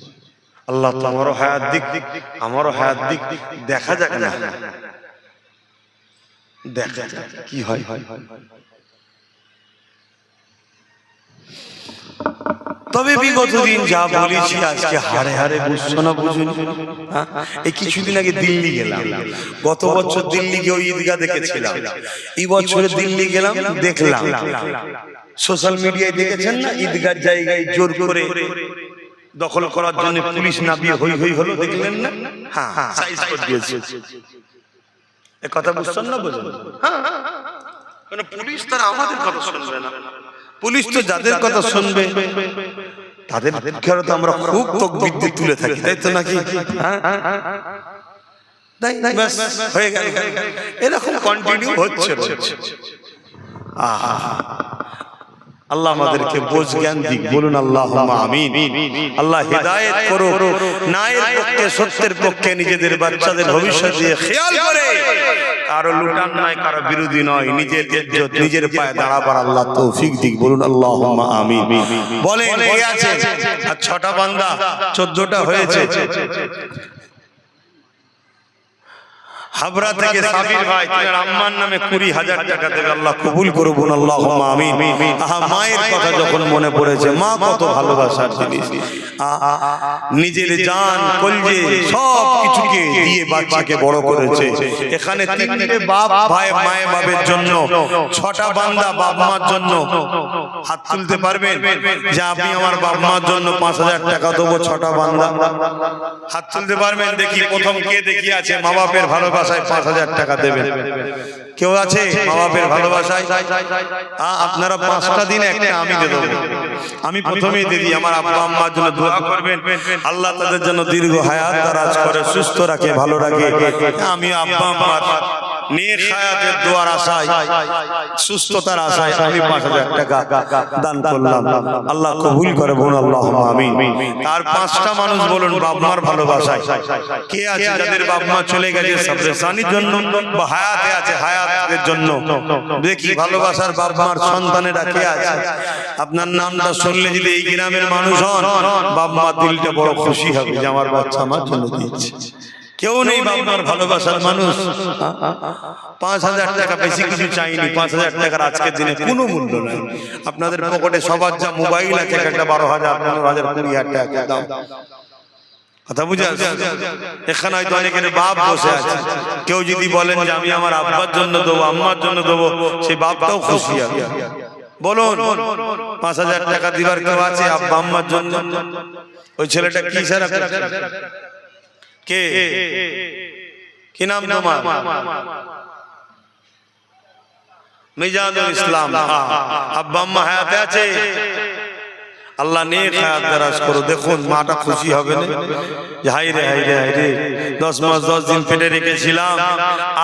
আল্লাহ তো আমারও হায়াত দিক, আমারও হায়াত দিক, দেখা যাক না, দেখা যাক কি হয়। তবে বিগত দিন যা বলেছি আজকে হারে হারে বুঝছো না, বুঝুন। এই কিছুদিন আগে দিল্লি গেলাম, গত বছর দিল্লি গিয়ে ওই ঈদগাহ দেখেছিলাম, এই বছরে দিল্লি গেলাম, দেখলাম সোশ্যাল মিডিয়ায় দেখেছেন না, ঈদগাহ জায়গায় জোর করে দখল করার জন্য পুলিশ নামিয়ে হই হই হলো, দেখলেন না? হ্যাঁ সাইজ করে দিয়েছে। এই কথা বুঝছেন না? বুঝুন। কারণ পুলিশ তারা আমাদের কথা শুনবে না, পুলিশ তো যাদের কথা শুনবে তাদের খেয়াল তো আমরা খুব তকবীর দিয়ে তুলে থাকি, তাই তো নাকি? ব্যাস হয়ে গেল, এরকম কন্টিনিউ হচ্ছে। আল্লাহ আমাদেরকে বোঝ জ্ঞান দিক, বলুন আল্লাহুম্মা আমিন। আল্লাহ হিদায়াত করো, ন্যায়ের পক্ষে সত্যের পক্ষে নিজেদের বাচ্চাদের ভবিষ্যৎ দিয়ে খেয়াল করে কারো লুটান নয়, কারো বিরোধী নয়, নিজের ইজ্জত নিজের পায়ে দাঁড়াবার আল্লাহ তৌফিক দিক, বলুন আল্লাহুম্মা আমিন। বলেন এই আছে আর 6টা বান্দা 14টা হয়েছে। হাবড়া থেকে সাবির ভাই তার আম্মার নামে 20,000 টাকা দেবে, আল্লাহ কবুল করুন আল্লাহুম্মা আমিন। আহা, মায়ের কথা যখন মনে পড়েছে, মা কত ভালোবাসার জিনিস, নিজের জান কলজে সব কিছুকে দিয়ে বাচ্চাকে বড় করেছে। এখানে 3টে বাপ ভাই মায়ের বাবার জন্য 6টা বান্দা বাপ মার জন্য হাত তুলতে পারবেন যে আমি আমার বাপ মার জন্য 5,000 টাকা দেবো? 6টা বান্দা হাত তুলতে পারবেন? দেখি প্রথম কে দেখি আছে মা বাপের ভালোবাসায় 5,000 টাকা দেবেন? কেউ আছে মা বাপের ভালোবাসায়? আপনারা 5টা দিন একটা আমি দিয়ে দেবো। আমি প্রথমেই দিদি আমার আব্বা আম্মার জন্য দোয়া করবেন, আল্লাহ তাদের জন্য দীর্ঘ হায়াত দারাজ করে, সুস্থ রাখে, ভালো রাখে। আমি আব্বা আম্মার নেক হায়াতের দোয়ার আশায়, সুস্থতার আশায় আমি 5,000 টাকা দান করলাম, আল্লাহ কবুল করে, বলুন আল্লাহুম্মা আমিন। তার 5টা মানুষ বলুন বাপ মার ভালোবাসায় কে আছে যাদের বাপ মা চলে গেছে সাবরেসানির জন্য বা হায়াতে আছে হায়াতের জন্য? দেখি ভালোবাসার বাপ মার সন্তানেরা কে আছে? আপনার নামটা শুনলে যদি এই গ্রামের মানুষ হন, বাপ মার দিলটা বড় খুশি হবে যে আমার বাচ্চা আমার জন্য দিচ্ছে। কেউ নেই বাবার ভালোবাসার মানুষ? 5,000 টাকা বেশি কিছু চাইনি। 5,000 টাকার আজকের দিনে কোনো মূল্য নাই। আপনাদের পকেটে সবার যা মোবাইল আছে, একটা 12,000, 15,000, 20,000 টাকা দাম। কথা বুঝে আসছে? এখানে হয়তো অনেকের বাপ বসে আছে, কেউ যদি বলেন যে আমি আমার আব্বার জন্য দেবো, আম্মার জন্য দেবো, সেই বাপটাও খুশি হবে। বলুন 5,000 টাকা দিবার কেউ আছে আব্বা আম্মার জন্য? ওই ছেলেটা কি সারা কে, কি নাম তোমার? মিজানুল ইসলাম। আব্বা আম্মা হায়াতে আছে? আল্লাহ নেক হায়াত দারাজ করো। দেখুন মাটা খুশি হবে না যে হাই রে হাই রে হাই রে, 10 মাস 10 দিন পেটে রেখেছিলাম,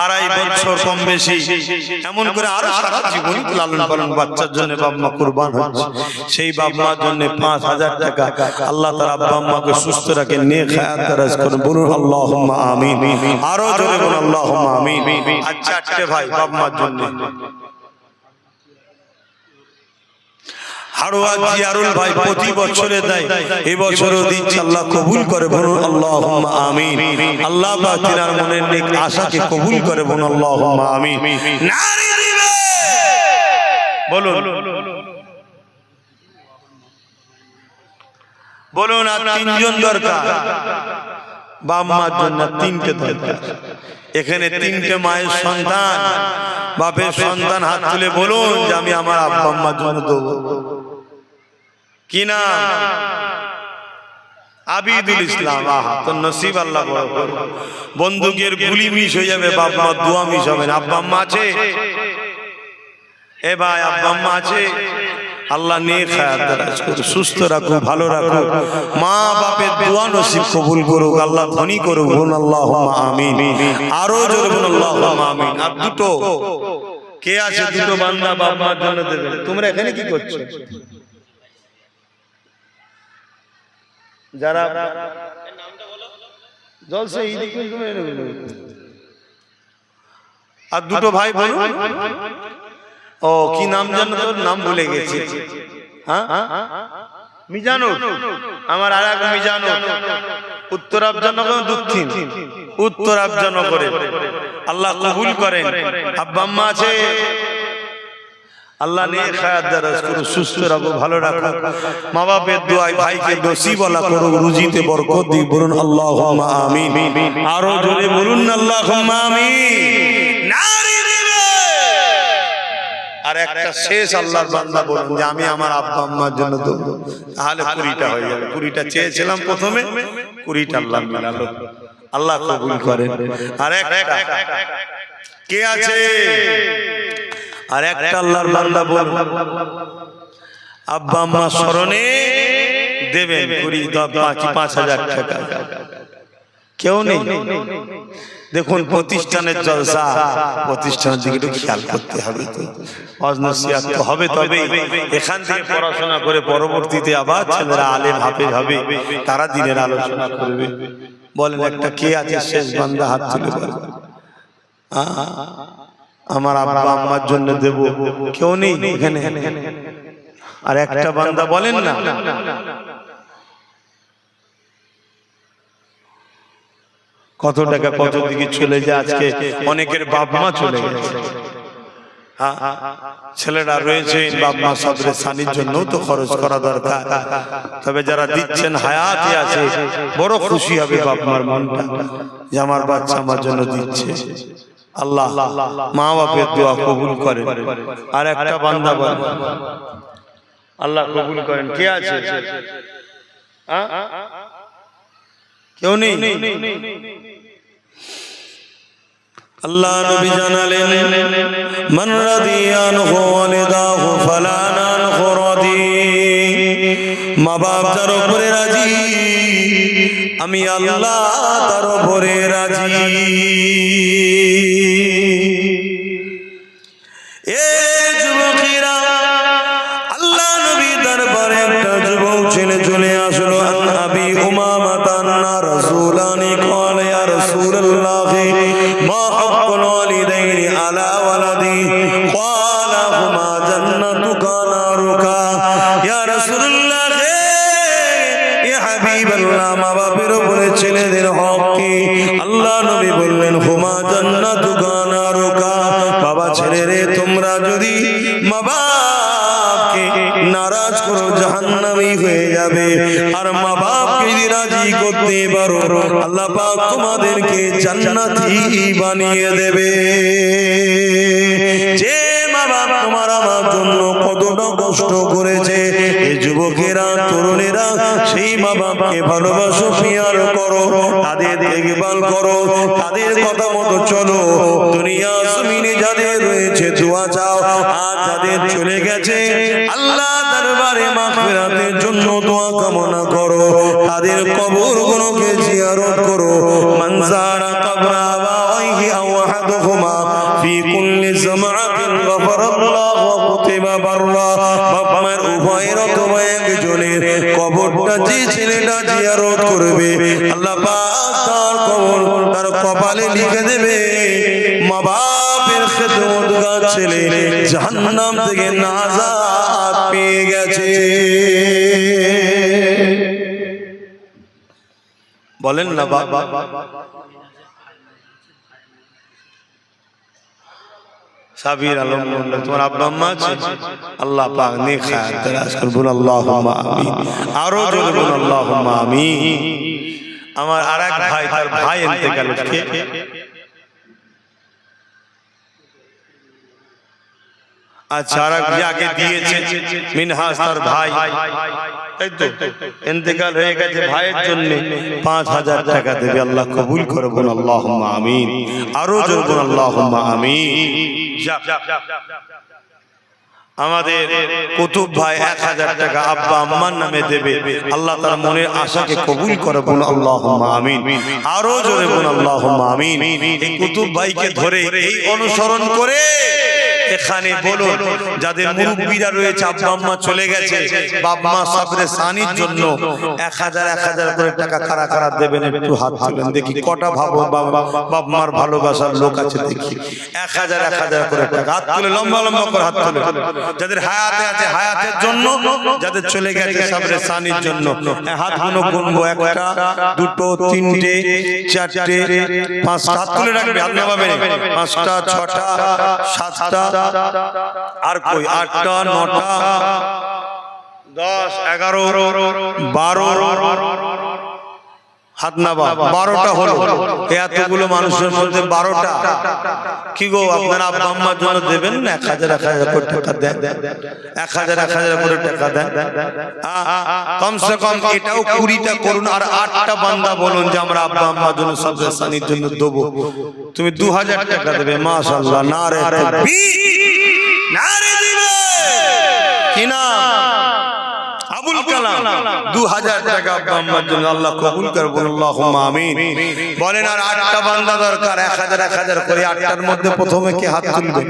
2.5 বছর কম বেশি, এমন করে আরো সারা জীবন লালন পালন বাচ্চার জন্য বাপ মা কুরবান হচ্ছে। সেই বাপ মার জন্য 5,000 টাকা আল্লাহ তার আব্বা আম্মাকে সুস্থ রাখে, নেক হায়াত দারাজ করুন, বলুন আল্লাহুম্মা আমিন। আরো জোরে বলুন আল্লাহুম্মা আমিন। আর 4টে ভাই বাপ মার জন্য হাড়োয়া জিয়ারুল ভাই প্রতি বছরে দেয়, এই বছরও দিচ্ছে, আল্লাহ কবুল করে, বলুন আল্লাহুম্মা আমিন। আল্লাহ পাক তিনার মনের নেক আশাকে কবুল করে, বলুন আল্লাহুম্মা আমিন। নারী দিবে বলুন, বলুন আর 3জন দরকার বাপ মার জন্য, 3টে দরকার। এখানে 3টে মায়ের সন্তান, বাপের সন্তান হাত তুলে বলুন যে আমি আমার আব্বা আম্মার জন্য দেবো। কি নাম? আবিদুল ইসলাম। আহা, তো নসিব আল্লাহ বড় করে। বন্দুকের গুলি মিস হয়ে যাবে, বাপ মা দোয়া মিস হবে না। আব্বা আম্মা আছে? এ ভাই আব্বা আম্মা আছে? আল্লাহ নেক হায়াত দারাজ করুক, সুস্থ রাখুক, ভালো রাখুক, মা বাপের দোয়া নসিব কবুল করুক, আল্লাহ ধনী করুক, বলুন আল্লাহুম্মা আমিন। আরো জোরে বলুন আল্লাহুম্মা আমিন। আর 2টো কে আছে? 2টো বান্দা বাপ মার জন্য দেবে। তোমরা এখানে কি করছো? যারা জলসে আর 2টো ভাই বলুন। ও কি নাম জানো? তোর নাম ভুলে গেছি। হ্যাঁ মিজানুর, আমার আর এক মিজানুর, উত্তরাবজনগর, দক্ষিণ উত্তরাবজনগরে। আল্লাহ কবুল করেন। আব্বা আম্মা আছে? আল্লাহ নেক হায়াত দারাজ করুক, সুস্থ রাখো, ভালো রাখো, মা বাপের দোয়ায় ভাইকে নসিবওয়ালা করুক, রুজিতে বরকত দিক, বলুন আল্লাহুম্মা আমিন। আরো জোরে বলুন আল্লাহুম্মা আমিন। নারী দিবে। আর একটা শেষ আল্লাহর বান্দা বলুন যে আমি আমার আব্বা আম্মার জন্য দেবো, তাহলে 20টা হয়ে যাবে। 20টা চেয়েছিলাম প্রথমে, 20টা আল্লাহ মিলালো, আল্লাহ কবুল করেন। আর একটা কে আছে? আর একটা আল্লাহর বান্দা বলুন আব্বা আম্মা স্মরণে দেবেন 5,000 টাকা। কেউ নেই। দেখুন প্রতিষ্ঠানের জলসা, প্রতিষ্ঠানের দিকে একটু খেয়াল করতে হবে। তো ওয়াজ-নসিহত তো হবে, তবে এখান থেকে পড়াশোনা করে পরবর্তীতে আবার ছেলেরা আলেম হাফেজ হবে, তারা দিনের আলোচনা করবে। বলেন একটা কে আছে শেষ বান্দা? হাত তুলে বলেন। আমার আব্বা আম্মার জন্য দেব, কেউ নেই এখানে? আর একটা বান্দা বলেন না। কত টাকা কত দিকে চলে যায়। আজকে অনেকের বাপ মা চলে গেছে, ছেলেরা রয়েছে, বাপ মা সবরে সানির জন্য তো খরচ করা দরকার। তবে যারা দিচ্ছেন হায়াতে আছে, বড় খুশি হবে বাপ মার মনটা যে আমার বাচ্চা আমার জন্য দিচ্ছে। আল্লাহ মা বাপের দোয়া কবুল করেন। আর একটা বান্দা বলেন, আল্লাহ কবুল করেন। কে আছে? কেউ নেই। আল্লাহ নবী জানালেন, মান রাদিয়ানহু ওয়ালিদাহু ফালা নানহু রাদি। মা বাপ যার উপরে রাজি, আমি আল্লাহ তার উপরে রাজি। এ যুবকেরা, আল্লাহ নবী দরবারে একটা যুবক ছেলে চলে আসলো। আবি উমামা তান্না রাসূলানি ক্বালা ইয়া রাসূলুল্লাহ মা হাক্কুল ওয়ালিদাইনি আলা ওয়ালাদি? ক্বালা হুমা জান্নাতুকা নারুকা। ইয়া রাসূলুল্লাহ, ইয়া হাবিবাল্লাহ, মা বাপের উপরে ছেলেদের হক কি? আল্লাহ নবী বললেন, হুমা জান্নাতুকা নারুকা। বাবা ছেলেরে, তোমরা যদি মা বাপকে নারাজ করো জাহান্নামী হয়ে যাবে। আর মা বাপকে যদি রাজি করতে পারো, আল্লাহ পাক তোমাদেরকে জান্নাতি বানিয়ে দেবে। যে মা বাপ তোমার আমার জন্য কতটা কষ্ট করেছে, এই যুবকেরা তরুণেরা সেই মা বাপকে ভালোবাসো, পিয়ার করো, তাদের দেখভাল করো, তাদের কথা মতো চলো। দুনিয়া জমিনে যাদের রয়েছে দোয়া চাও, আর যাদের চলে গেছে আল্লাহ দরবারে মাগফিরাতের জন্য দোয়া কামনা করো। তাদের কবরগুলোকে জিয়ারত করো। মান যারা কবরা আবাইহি আও আহাদুহুমা ফি কুল্লি জামাআতিন গফারাল্লাহু ওয়া কুতিবা বাররা। বাপ মায়ের উভয়ের অথবা একজনের কবরটা যে ছেলেটা জিয়ারত করবে, আল্লাহ পাক তার কবর তার কপালে লিখে দেবে, মা বাপের খেদমতগার ছেলে জাহান্নাম থেকে নাজাত পেয়ে গেছে। বলেন না বাবা। সাবির আলম, তোমার আব্বা আম্মা আছে? আল্লাহ পাক নেক হায়াত দারাজ করুন, আল্লাহুম্মা আমিন। আরো জোরে বলুন আল্লাহুম্মা আমিন। আমার আরেক ভাই, তার ভাই ইন্তেকাল হয়েছে। আচ্ছা, আর আগে দিয়েছে মিনহাজ তার ভাই, তাই তো ইন্তেকাল হয়ে গেছে, ভাইয়ের জন্য 5000 টাকা দেবে। আল্লাহ কবুল করে বলুন আল্লাহুম্মা আমিন। আরো জোরে বলুন আল্লাহুম্মা আমিন। আমাদের কুতুব ভাই 1000 টাকা আব্বা আম্মার নামে দেবে। আল্লাহ তার মনের আশাকে কবুল করে বলুন আল্লাহুম্মা আমিন। আরো জোরে বলুন আল্লাহুম্মা আমিন। এই কুতুব ভাইকে ধরে, এই অনুসরণ করে এখানে বলুন, যাদের মুরব্বীরা রয়েছে, আব্বা আম্মা চলে গেছে, বাপ মা সবরে সানির জন্য 1000 করে টাকা কারা কারা দেবেন? একটু হাত তুলেন দেখি, কটা ভাবো বাপ মার ভালোবাসার লোক আছে দেখি। 1000 করে টাকা হাত তুলে, লম্বা লম্বা করে হাত তুলে। যাদের হায়াতে আছে হায়াতের জন্য, যাদের চলে গেছে সবরে সানির জন্য। হাতগুলো গুনবো, 1টা 2টো 3টে 4টে 5টা। হাত তুলে রাখবে, হাত নামাবে। 5টা 6টা 7টা, আর কই 8টা 9টা 10 11 12 হাত নাবা। 12টা হলো। এতগুলো মানুষের মধ্যে 12টা। কি গো, আপনারা আব্বা আম্মার জন্য দেবেন না? 1000 করে টাকা দেন, 1000 করে টাকা দেন। কমসে কম এটাও 20টা করুন। আর 8টা বান্দা বলুন যে আমরা আব্বা আম্মার জন্য সবরে সানির জন্য দেবো। তুমি 2000 টাকা দেবে। মাশাআল্লাহ, নারে তাকবীর, নারে দিবে। কি নাম? আবুল 2000 টাকা আব্বা আম্মার জন্য আল্লাহ কবুল করে বলুন আল্লাহুম্মা আমিন। বলেন আর 8টা বান্দা দরকার, 1000 করে 8টার মধ্যে প্রথমে কে হাত তুলবে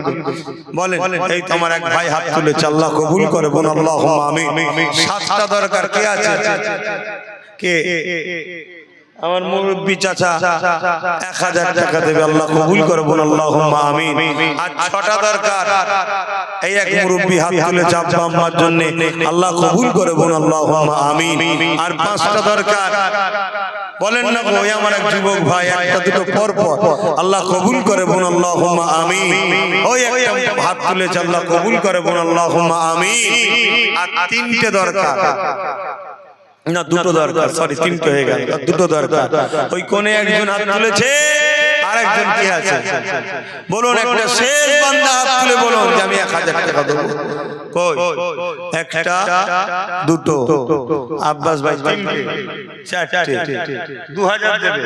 বলেন? এই তো আমার এক ভাই হাত তুলেছে, আল্লাহ কবুল করে বলুন আল্লাহুম্মা আমিন। 7টা দরকার, কে আছে? কে? আমার মুরব্বি চাচা 1000 টাকা দেবে, আল্লাহ কবুল করে বলুন আল্লাহুম্মা আমিন। আর 6টা দরকার, এই এক মুরব্বি হাত তুলেছে আব্বা আম্মার জন্য, আল্লাহ কবুল করে বলুন আল্লাহুম্মা আমিন। আর 5টা দরকার, বলেন না গো, ওই আমার এক যুবক ভাই একটা দুটো পর পর, আল্লাহ কবুল করে বলুন আল্লাহুম্মা আমিন। ওই একটা হাত তুলেছে, আল্লাহ কবুল করে বলুন আল্লাহুম্মা আমিন। আর 3টে দরকার, না 2টো দরকার, সরি 3টে হয়ে গেল, 2টো দরকার। ওই কোণে একজন হাত তুলেছে, আরেকজন কি আছে বলুন? একটা শেষ বান্দা হাত তুলে বলুন যে আমি 1000 টাকা দেব। কই? একটা, দুটো, আব্বাস ভাই 3টে, 4টে, 2000 দেবে।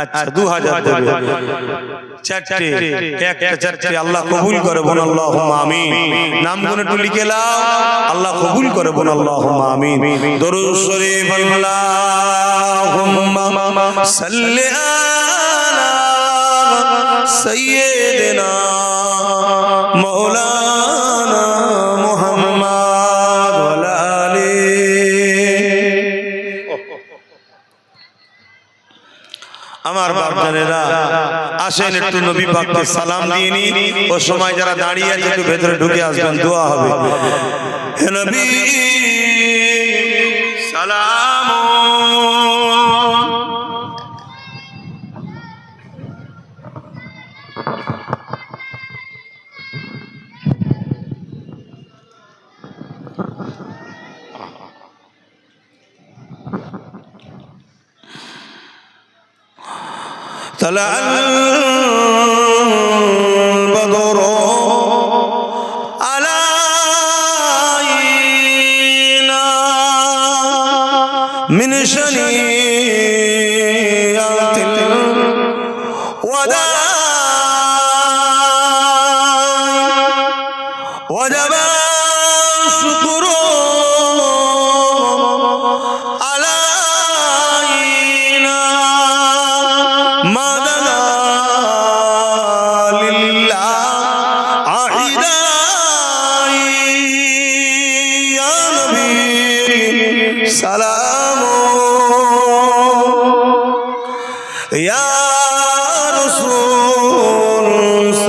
আচ্ছা 2000 দেবে, 4টে, একটা 4টে, আল্লাহ কবুল করে বলুন আল্লাহুম্মা আমিন। নাম গুলো একটু লিখে নাও, আল্লাহ কবুল করে বলুন আল্লাহুম্মা আমিন। দরুদ শরীফ, আল্লাহুম্মা সাল্লি আলা সাইয়্যিদিনা মাওলানা মুহাম্মদ ওয়া আলা আলিহি। আমার বাপজানেরা আসেন একটু নবী পাককে সালাম দিয়ে নিন। ও সময় যারা দাঁড়িয়ে আছে একটু ভেতরে ঢুকে আসবেন, দোয়া হবে। হে নবী সালাম, طلع البدر علينا من شنيعة الوداع وجب الشكر علينا ما دنا لله عائدا يا نبي سلام يا رسول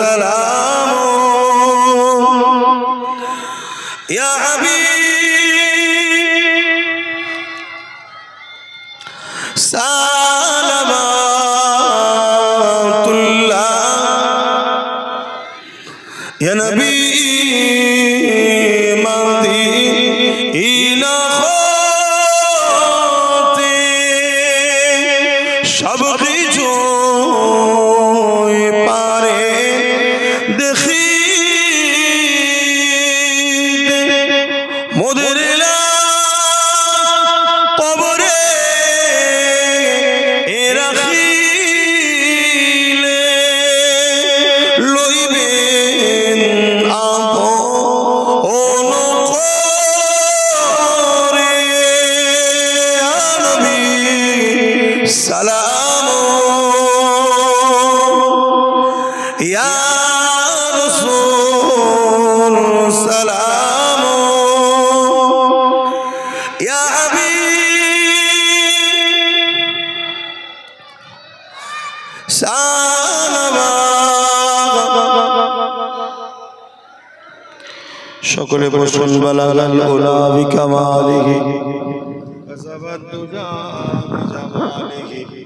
سلام يا حبيب سلامات الله يا نبي مدينة خاطي সব কিছু পারে দেখিতে মোদের কবরে রাখিলে লইবেন আপন করে নবী সালাম ইয়া রাসূল সালাম ইয়া হাবিব সকলে বসুন। বালাল উলা বিকামালিহি কাসাবাত দুজা বিজামালিহি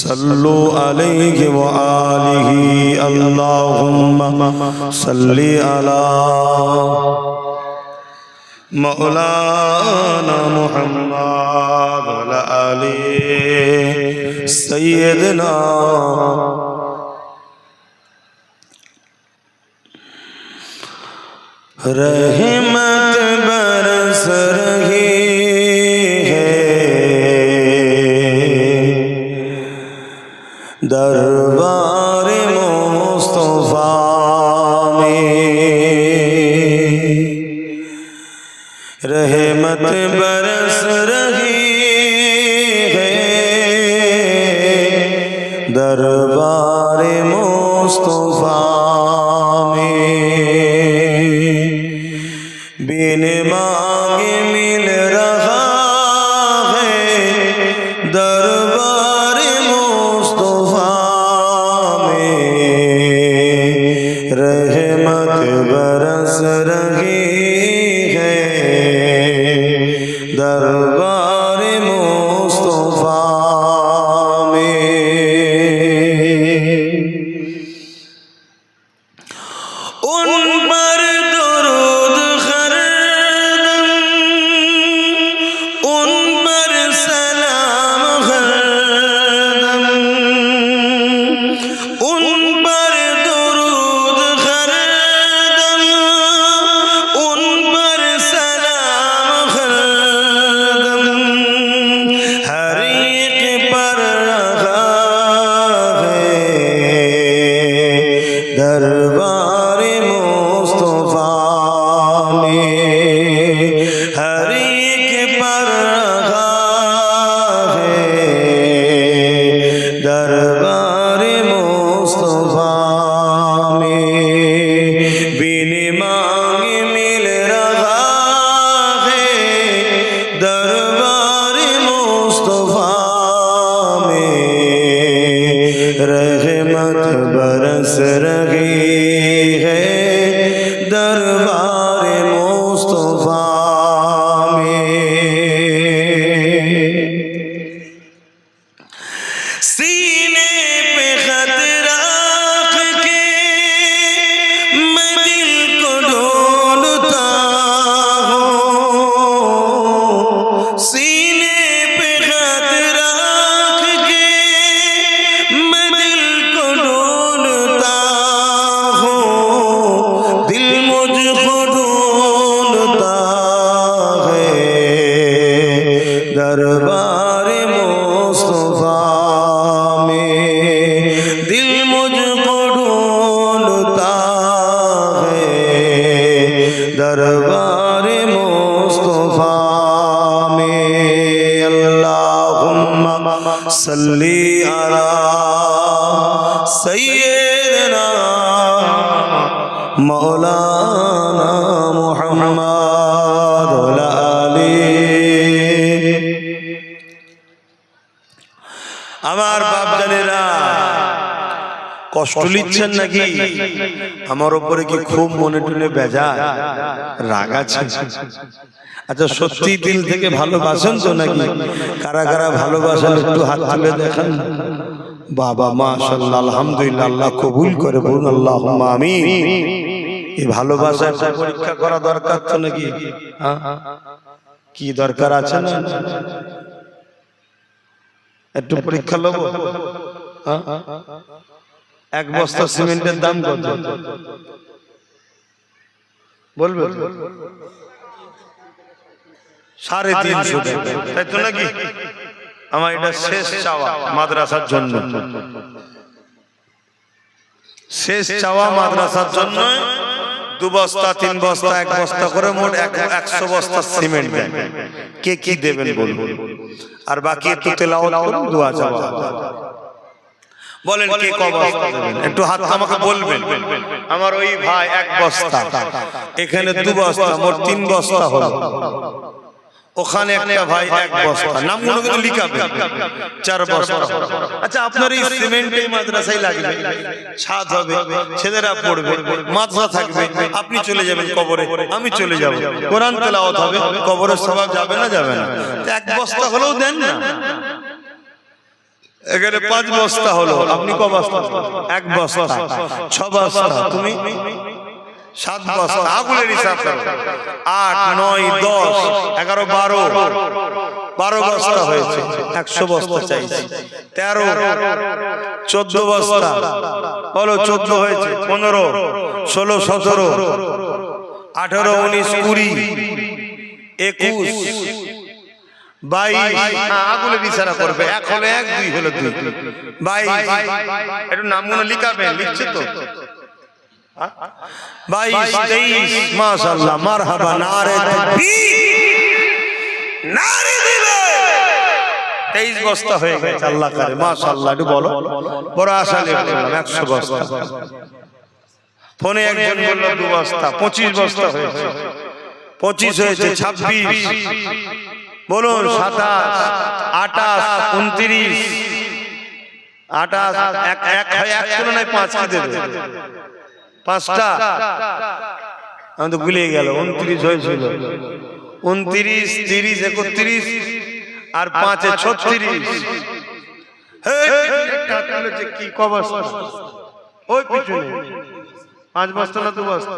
সাল্লু আলাইহি ওয়া আলিহি আল্লাহুম্মা সাল্লি আলা মাওলানা মুহাম্মদ ওয়া আলা আলিহি সাইয়্যিদিনা रहमत बरस रही है दरबार मुस्तफा में। बरस रही है दरबार मुस्तफा में बिन मांगे मिल रहा है दरबार मुस्तफा में रहमत बरस रही है दरबार मुस्तफा में उन पर दुरूद हरदम उन पर सलाम हरदम उन पर दुरूद हरदम उन पर सलाम हरदम हर एक पर रहा है दरबार मुस्तफा में हर एक पर रहा है दरबार मुस्तफा में बिन मांगे मिल रहा है दरबार मुस्तफा में रहमत बरस रही है दरबार मुस्तफा में सीने पे खत रख के मैं दिल को ढूंढता हूँ सीने पे खत रख के मैं दिल को ढूंढता हूँ दिल मुझको ढूंढता है दरबार मुस्तफा में दिल मुझको ढूंढता है दरबार मुस्तफा में अल्लाहुम्मा सल्ली अला सय्यिदना मौलाना मुहम्मद व आली আমার বাপ জানেরা কষ্ট নিচ্ছেন নাকি আমার উপরে কি খুব মনে টনে বেজার রাগ আছে আচ্ছা সত্যি দিল থেকে ভালোবাসেন তো নাকি কারা কারা ভালোবাসেন একটু হাত তুলে দেখান বাবা মাশাআল্লাহ আলহামদুলিল্লাহ আল্লাহ কবুল করে বলুন আল্লাহুম্মা আমিন এই ভালোবাসার পরীক্ষা করা দরকার তো নাকি কি দরকার আছে না একটু পরীক্ষা লব এক বস্তা সিমেন্টের দাম কত বলবে 350 টাকা তাই তো নাকি আমার এটা শেষ চাওয়া মাদ্রাসার জন্য শেষ চাওয়া মাদ্রাসার জন্য 2 বস্তা 3 বস্তা 1 বস্তা করে মোট 100 বস্তা সিমেন্ট দেন কে কি দেবেন বলুন আর বাকি একটু তেলাওয়াত করুন দোয়া চাওয়া বলেন কে কত বস্তা দেবেন একটু হাত আমাকে বলবেন আমার ওই ভাই 1 বস্তা এখানে 2 বস্তা মোট 3 বস্তা হলো ওখানে একটা ভাই 1 বস্তা নামগুলো কিন্তু লিখাবেন 4 বস্তা আচ্ছা আপনার এই সিমেন্ট এই মাদ্রাসায় লাগবে ছাদ হবে ছেলেরা পড়বে মাদ্রাসা থাকবে আপনি চলে যাবেন কবরে আমি চলে যাব কোরআন তেলাওয়াত হবে কবরের সওয়াব যাবে না যাবে না 1 বস্তা হলেও দেন না এখানে 5 বস্তা হলো আপনি ক বস্তা 1 বস্তা 6 বস্তা তুমি 7 বস্তা আগুলের হিসাব করো 8 9 10 11 12 বস্তা হয়েছে 100 বস্তা চাইছি 13 14 বস্তা বলো 14 হয়েছে 15 16 17 18 19 20 21 22 আগুলের ইশারা করবে 1 হলো 1 2 হলো 2 22 একটু নামগুলো লিখাবেন লিখছে তো 22 23 মাশাআল্লাহ মারহাবা নারে তাকবীর নারী দিবে 23 বস্তা হয়ে গেছে আল্লাহ করে মাশাআল্লাহ একটু বলো বড় আশা নিয়ে বললাম 100 বস্তা ফোনে একজন বলল 2 বস্তা 25 বস্তা হয়েছে 25 হয়েছে 26 বলুন 27 28 29 28 এক তুলনায় 5 কি দেবে 5টা আমি তো ভুলে গেল 29 হয়েছিল 29 30 31 আর 5 এ 36 কি অবস্থা ওই পিছনে 5 বস্তা না 2 বস্তা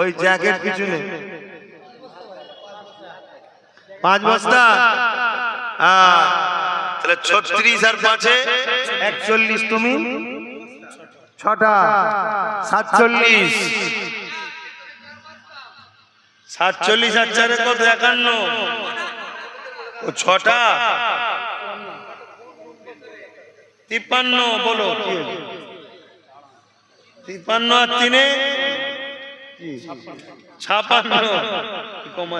ওই জ্যাকেট পিছনে 5 বস্তা তাহলে 36 আর 5 এ 41 তুমি 6টা 47 47 আর 4 কত 51 ও 6টা 53 বলো 53 আর 3 এ 56